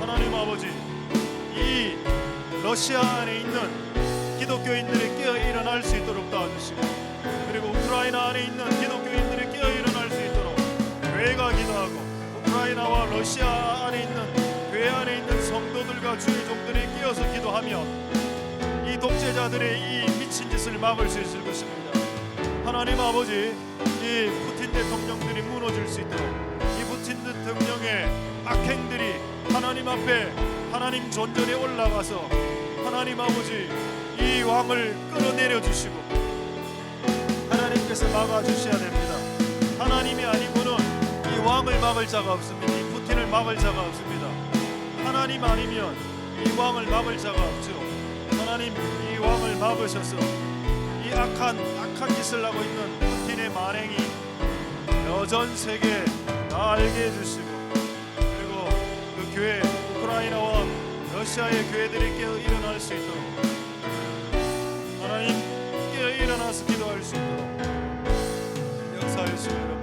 하나님 아버지 이 러시아 안에 있는 기독교인들이 깨어 일어날 수 있도록 도와주시고 그리고 우크라이나 안에 있는 기독교인들이 깨어 일어날 수 있도록 교회가 기도하고 우크라이나와 러시아 안에 있는 교회 안에 있는 성도들과 주의 종들이 깨어서 기도하며 이 독재자들의 이 미친 짓을 막을 수 있을 것입니다. 하나님 아버지 이 푸틴 대통령들이 무너질 수 있도록 이 푸틴 대통령의 악행들이 하나님 앞에 하나님 존전에 올라가서 하나님 아버지 이 왕을 끌어내려 주시고 하나님께서 막아주셔야 됩니다. 하나님이 아니고는 이 왕을 막을 자가 없습니다. 이 푸틴을 막을 자가 없습니다. 하나님 아니면 이 왕을 막을 자가 없죠. 하나님 이 왕을 막으셔서 이 악한 짓을 하고 있는 푸틴의 만행이 전 세계에 다 알게 해주시고 그리고 그 교회 우크라이나와 러시아의 교회들이 깨어 일어날 수 있도록 하나님 깨어 일어나서 기도할 수 있도록 역사의 수고를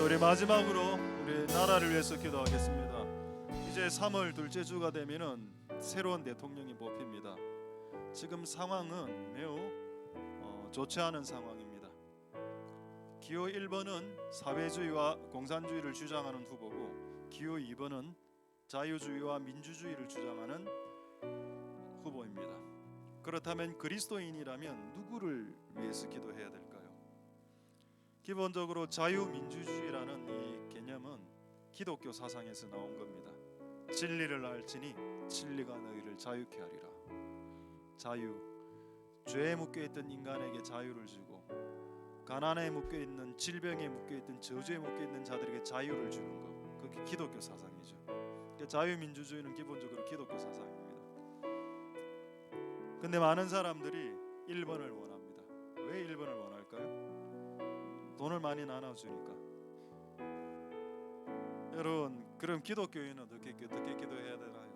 우리 마지막으로 우리 나라를 위해서 기도하겠습니다. 이제 3월 둘째 주가 되면은 새로운 대통령이 뽑힙니다. 지금 상황은 매우 좋지 않은 상황입니다. 기호 1번은 사회주의와 공산주의를 주장하는 후보고 기호 2번은 자유주의와 민주주의를 주장하는 후보입니다. 그렇다면 그리스도인이라면 누구를 위해서 기도해야 될까요? 기본적으로 자유민주주의라는 이 개념은 기독교 사상에서 나온 겁니다. 진리를 알지니 진리가 너희를 자유케 하리라. 자유, 죄에 묶여있던 인간에게 자유를 주고 가난에 묶여있는 질병에 묶여있던 저주에 묶여있는 자들에게 자유를 주는 것, 그게 기독교 사상이죠. 그러니까 자유민주주의는 기본적으로 기독교 사상입니다. 근데 많은 사람들이 1번을 원합니다. 왜 1번을 원할까요? 돈을 많이 나눠주니까. 여러분, 그럼 기독교인은 어떻게 기도해야 되나요?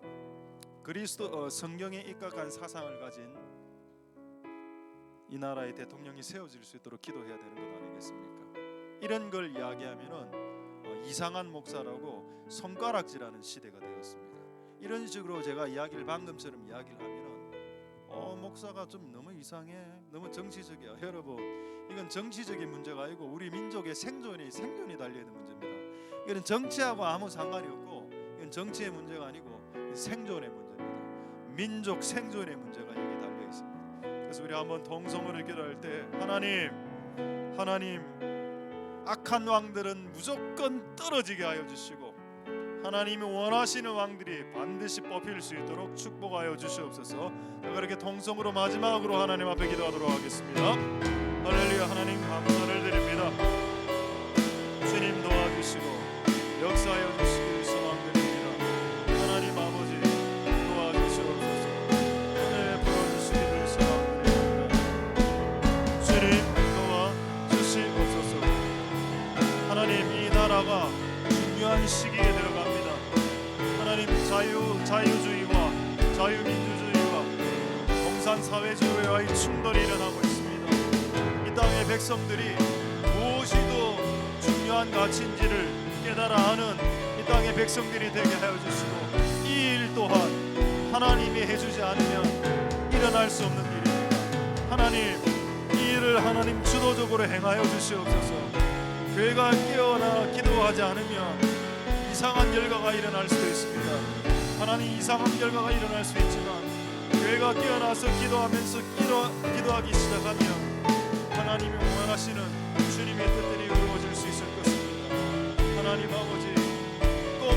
성경에 입각한 사상을 가진 이 나라의 대통령이 세워질 수 있도록 기도해야 되는 것 아니겠습니까? 이런 걸 이야기하면은 이상한 목사라고 손가락질하는 시대가 되었습니다. 이런 식으로 제가 방금처럼 이야기를 하면은 목사가 좀 너무 이상해, 너무 정치적이야. 여러분, 이건 정치적인 문제가 아니고 우리 민족의 생존이 달려 있는 문제입니다. 이건 정치하고 아무 상관이 없고 이건 정치의 문제가 아니고 생존의 문제입니다. 민족 생존의 문제가 여기 달려 있습니다. 그래서 우리 한번 동성으로 기도할 때 하나님 악한 왕들은 무조건 떨어지게 하여 주시고 하나님이 원하시는 왕들이 반드시 뽑힐 수 있도록 축복하여 주시옵소서. 그렇게 동성으로 마지막으로 하나님 앞에 기도하도록 하겠습니다. 할렐루야. 하나님 감사를 드립니다. 주님 도와주시고 역사하여 주시길 소망드립니다. 하나님 아버지 도와주시옵소서. 은혜 부어주시기를 소망드립니다. 주님 도와주시옵소서. 하나님 이 나라가 중요한 시기에 들어갑니다. 하나님 자유주의와 자유민주주의와 공산사회주의와의 충돌이 일어나고 있습니다. 이 땅의 백성들이 무엇이 더 중요한 가치인지를 깨달아 아는 이 땅의 백성들이 되게 하여 주시고 이 일 또한 하나님이 해주지 않으면 일어날 수 없는 일입니다. 하나님 이 일을 하나님 주도적으로 행하여 주시옵소서. 교회가 깨어나 기도하지 않으면 이상한 결과가 일어날 수도 있습니다. 하나님 이상한 결과가 일어날 수 있지만 교회가 깨어나서 기도하면서 기도하기 시작하면 하나님이 원하시는 주님의 뜻들이 이루어질 수 있을 것입니다. 하나님 아버지 꼭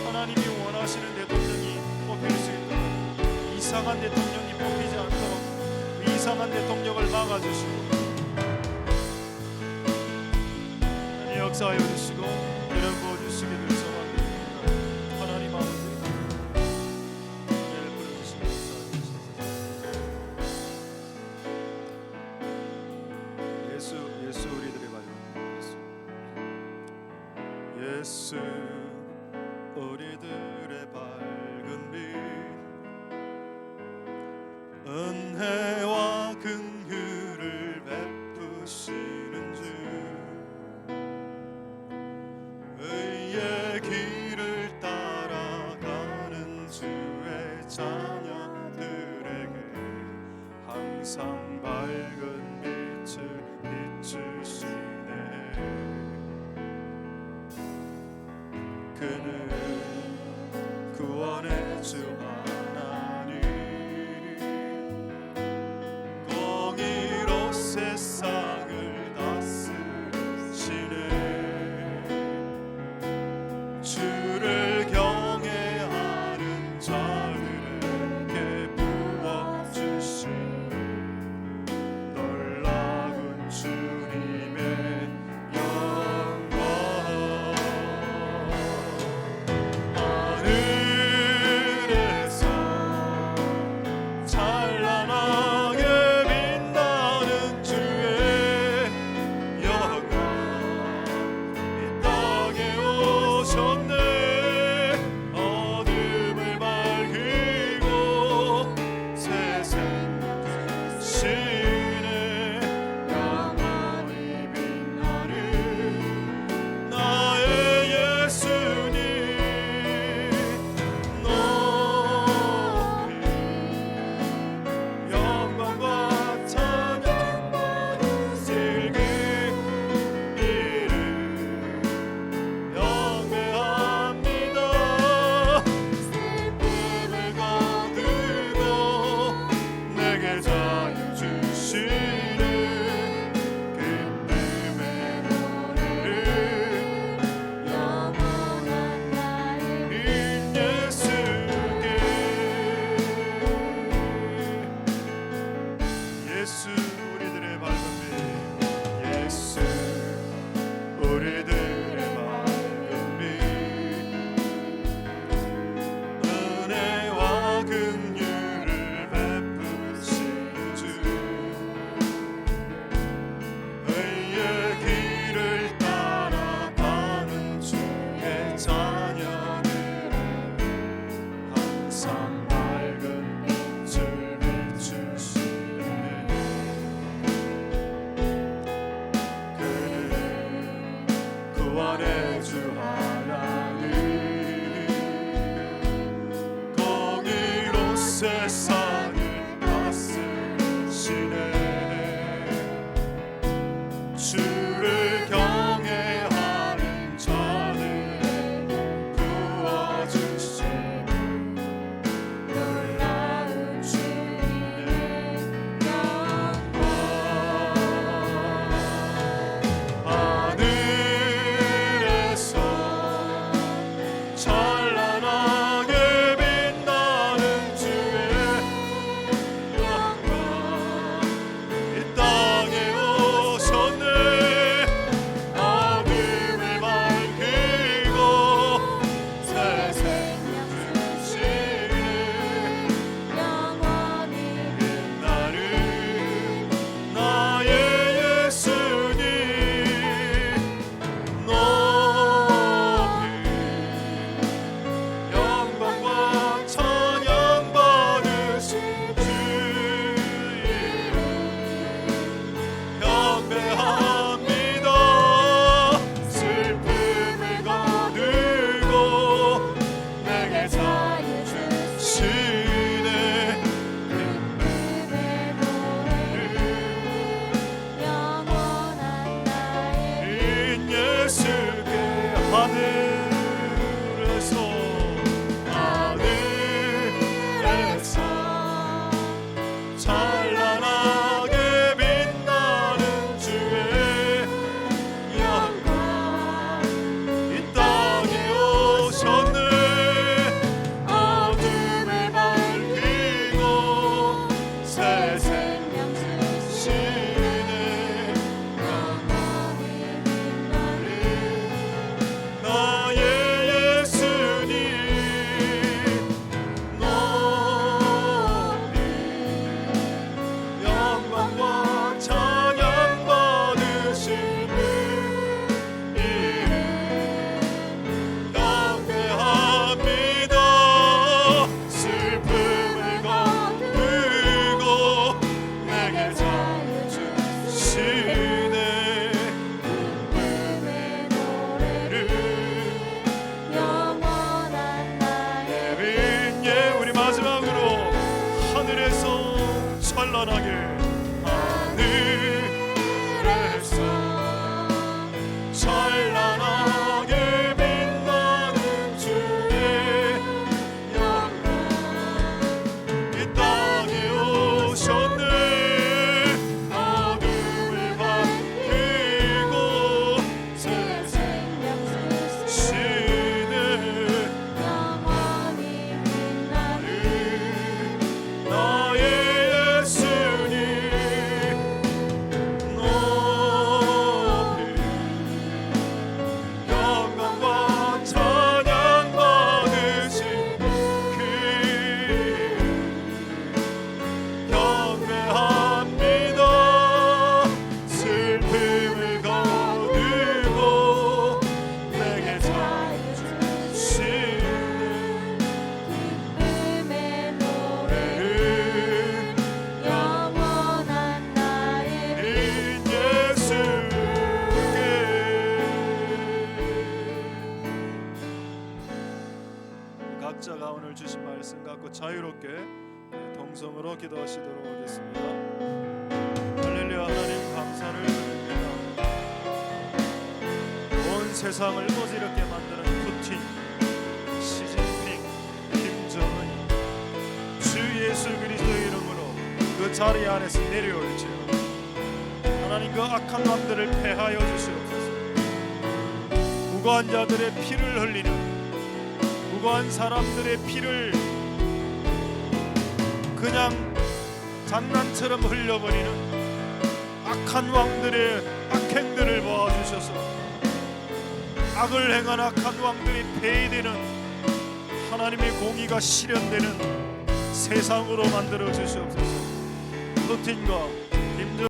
하나님이 원하시는 대통령이 뽑힐 수 있도록 이상한 대통령이 뽑히지 않도록 이상한 대통령을 막아주시고 하나님 역사하여 주시고 이런 부어주시기를 소망드립니다. 하나님 아버지 은혜를 부어주시기 감사합니다. 예수 우리들의 밝은 예수 우리들의 밝은 빛 은혜와 긍휼을 베푸시는 주 의의 길을 따라가는 주의 자녀들에게 항상 밝은 빛을 비추시네. 그는 구원의 주 하나님 공의로 세상을 다스리시네. 주를 경외하는 자들에게 부어주신 찬란하게 하늘에서 찬란하게 빛나는 주의 영광 이 땅에 오셨네. 어둠을 밝히고 새 생명 시대 영원히 빛나는 나의 예수님 높이 영광과 찬양 받으신 그 경배합니다. 슬픔을 거두고 내게 자유주시네. 기쁨의 노래를 영원한 나의 인 예수께 각자가 오늘 주신 말씀 갖고 자유롭게 동성으로 기도하시도록 하겠습니다. 할렐루야. 하나님 감사를 드립니다. 온 세상을 어지럽게 만드는 푸틴, 시진핑, 김정은 주 예수 그리스도의 이름으로 그 자리 안에서 내려올지어다. 하나님 그 악한 왕들을 패하여 주시옵소서. 무고한 자들의 피를 흘리는 무고한 사람들의 피를 그냥 장난처럼 흘려버리는 악한 왕들의 악행들을 보아주셔서 악을 행한 악한 왕들이 폐위되는 하나님의 공의가 실현되는 세상으로 만들어 주시옵소서. 푸틴과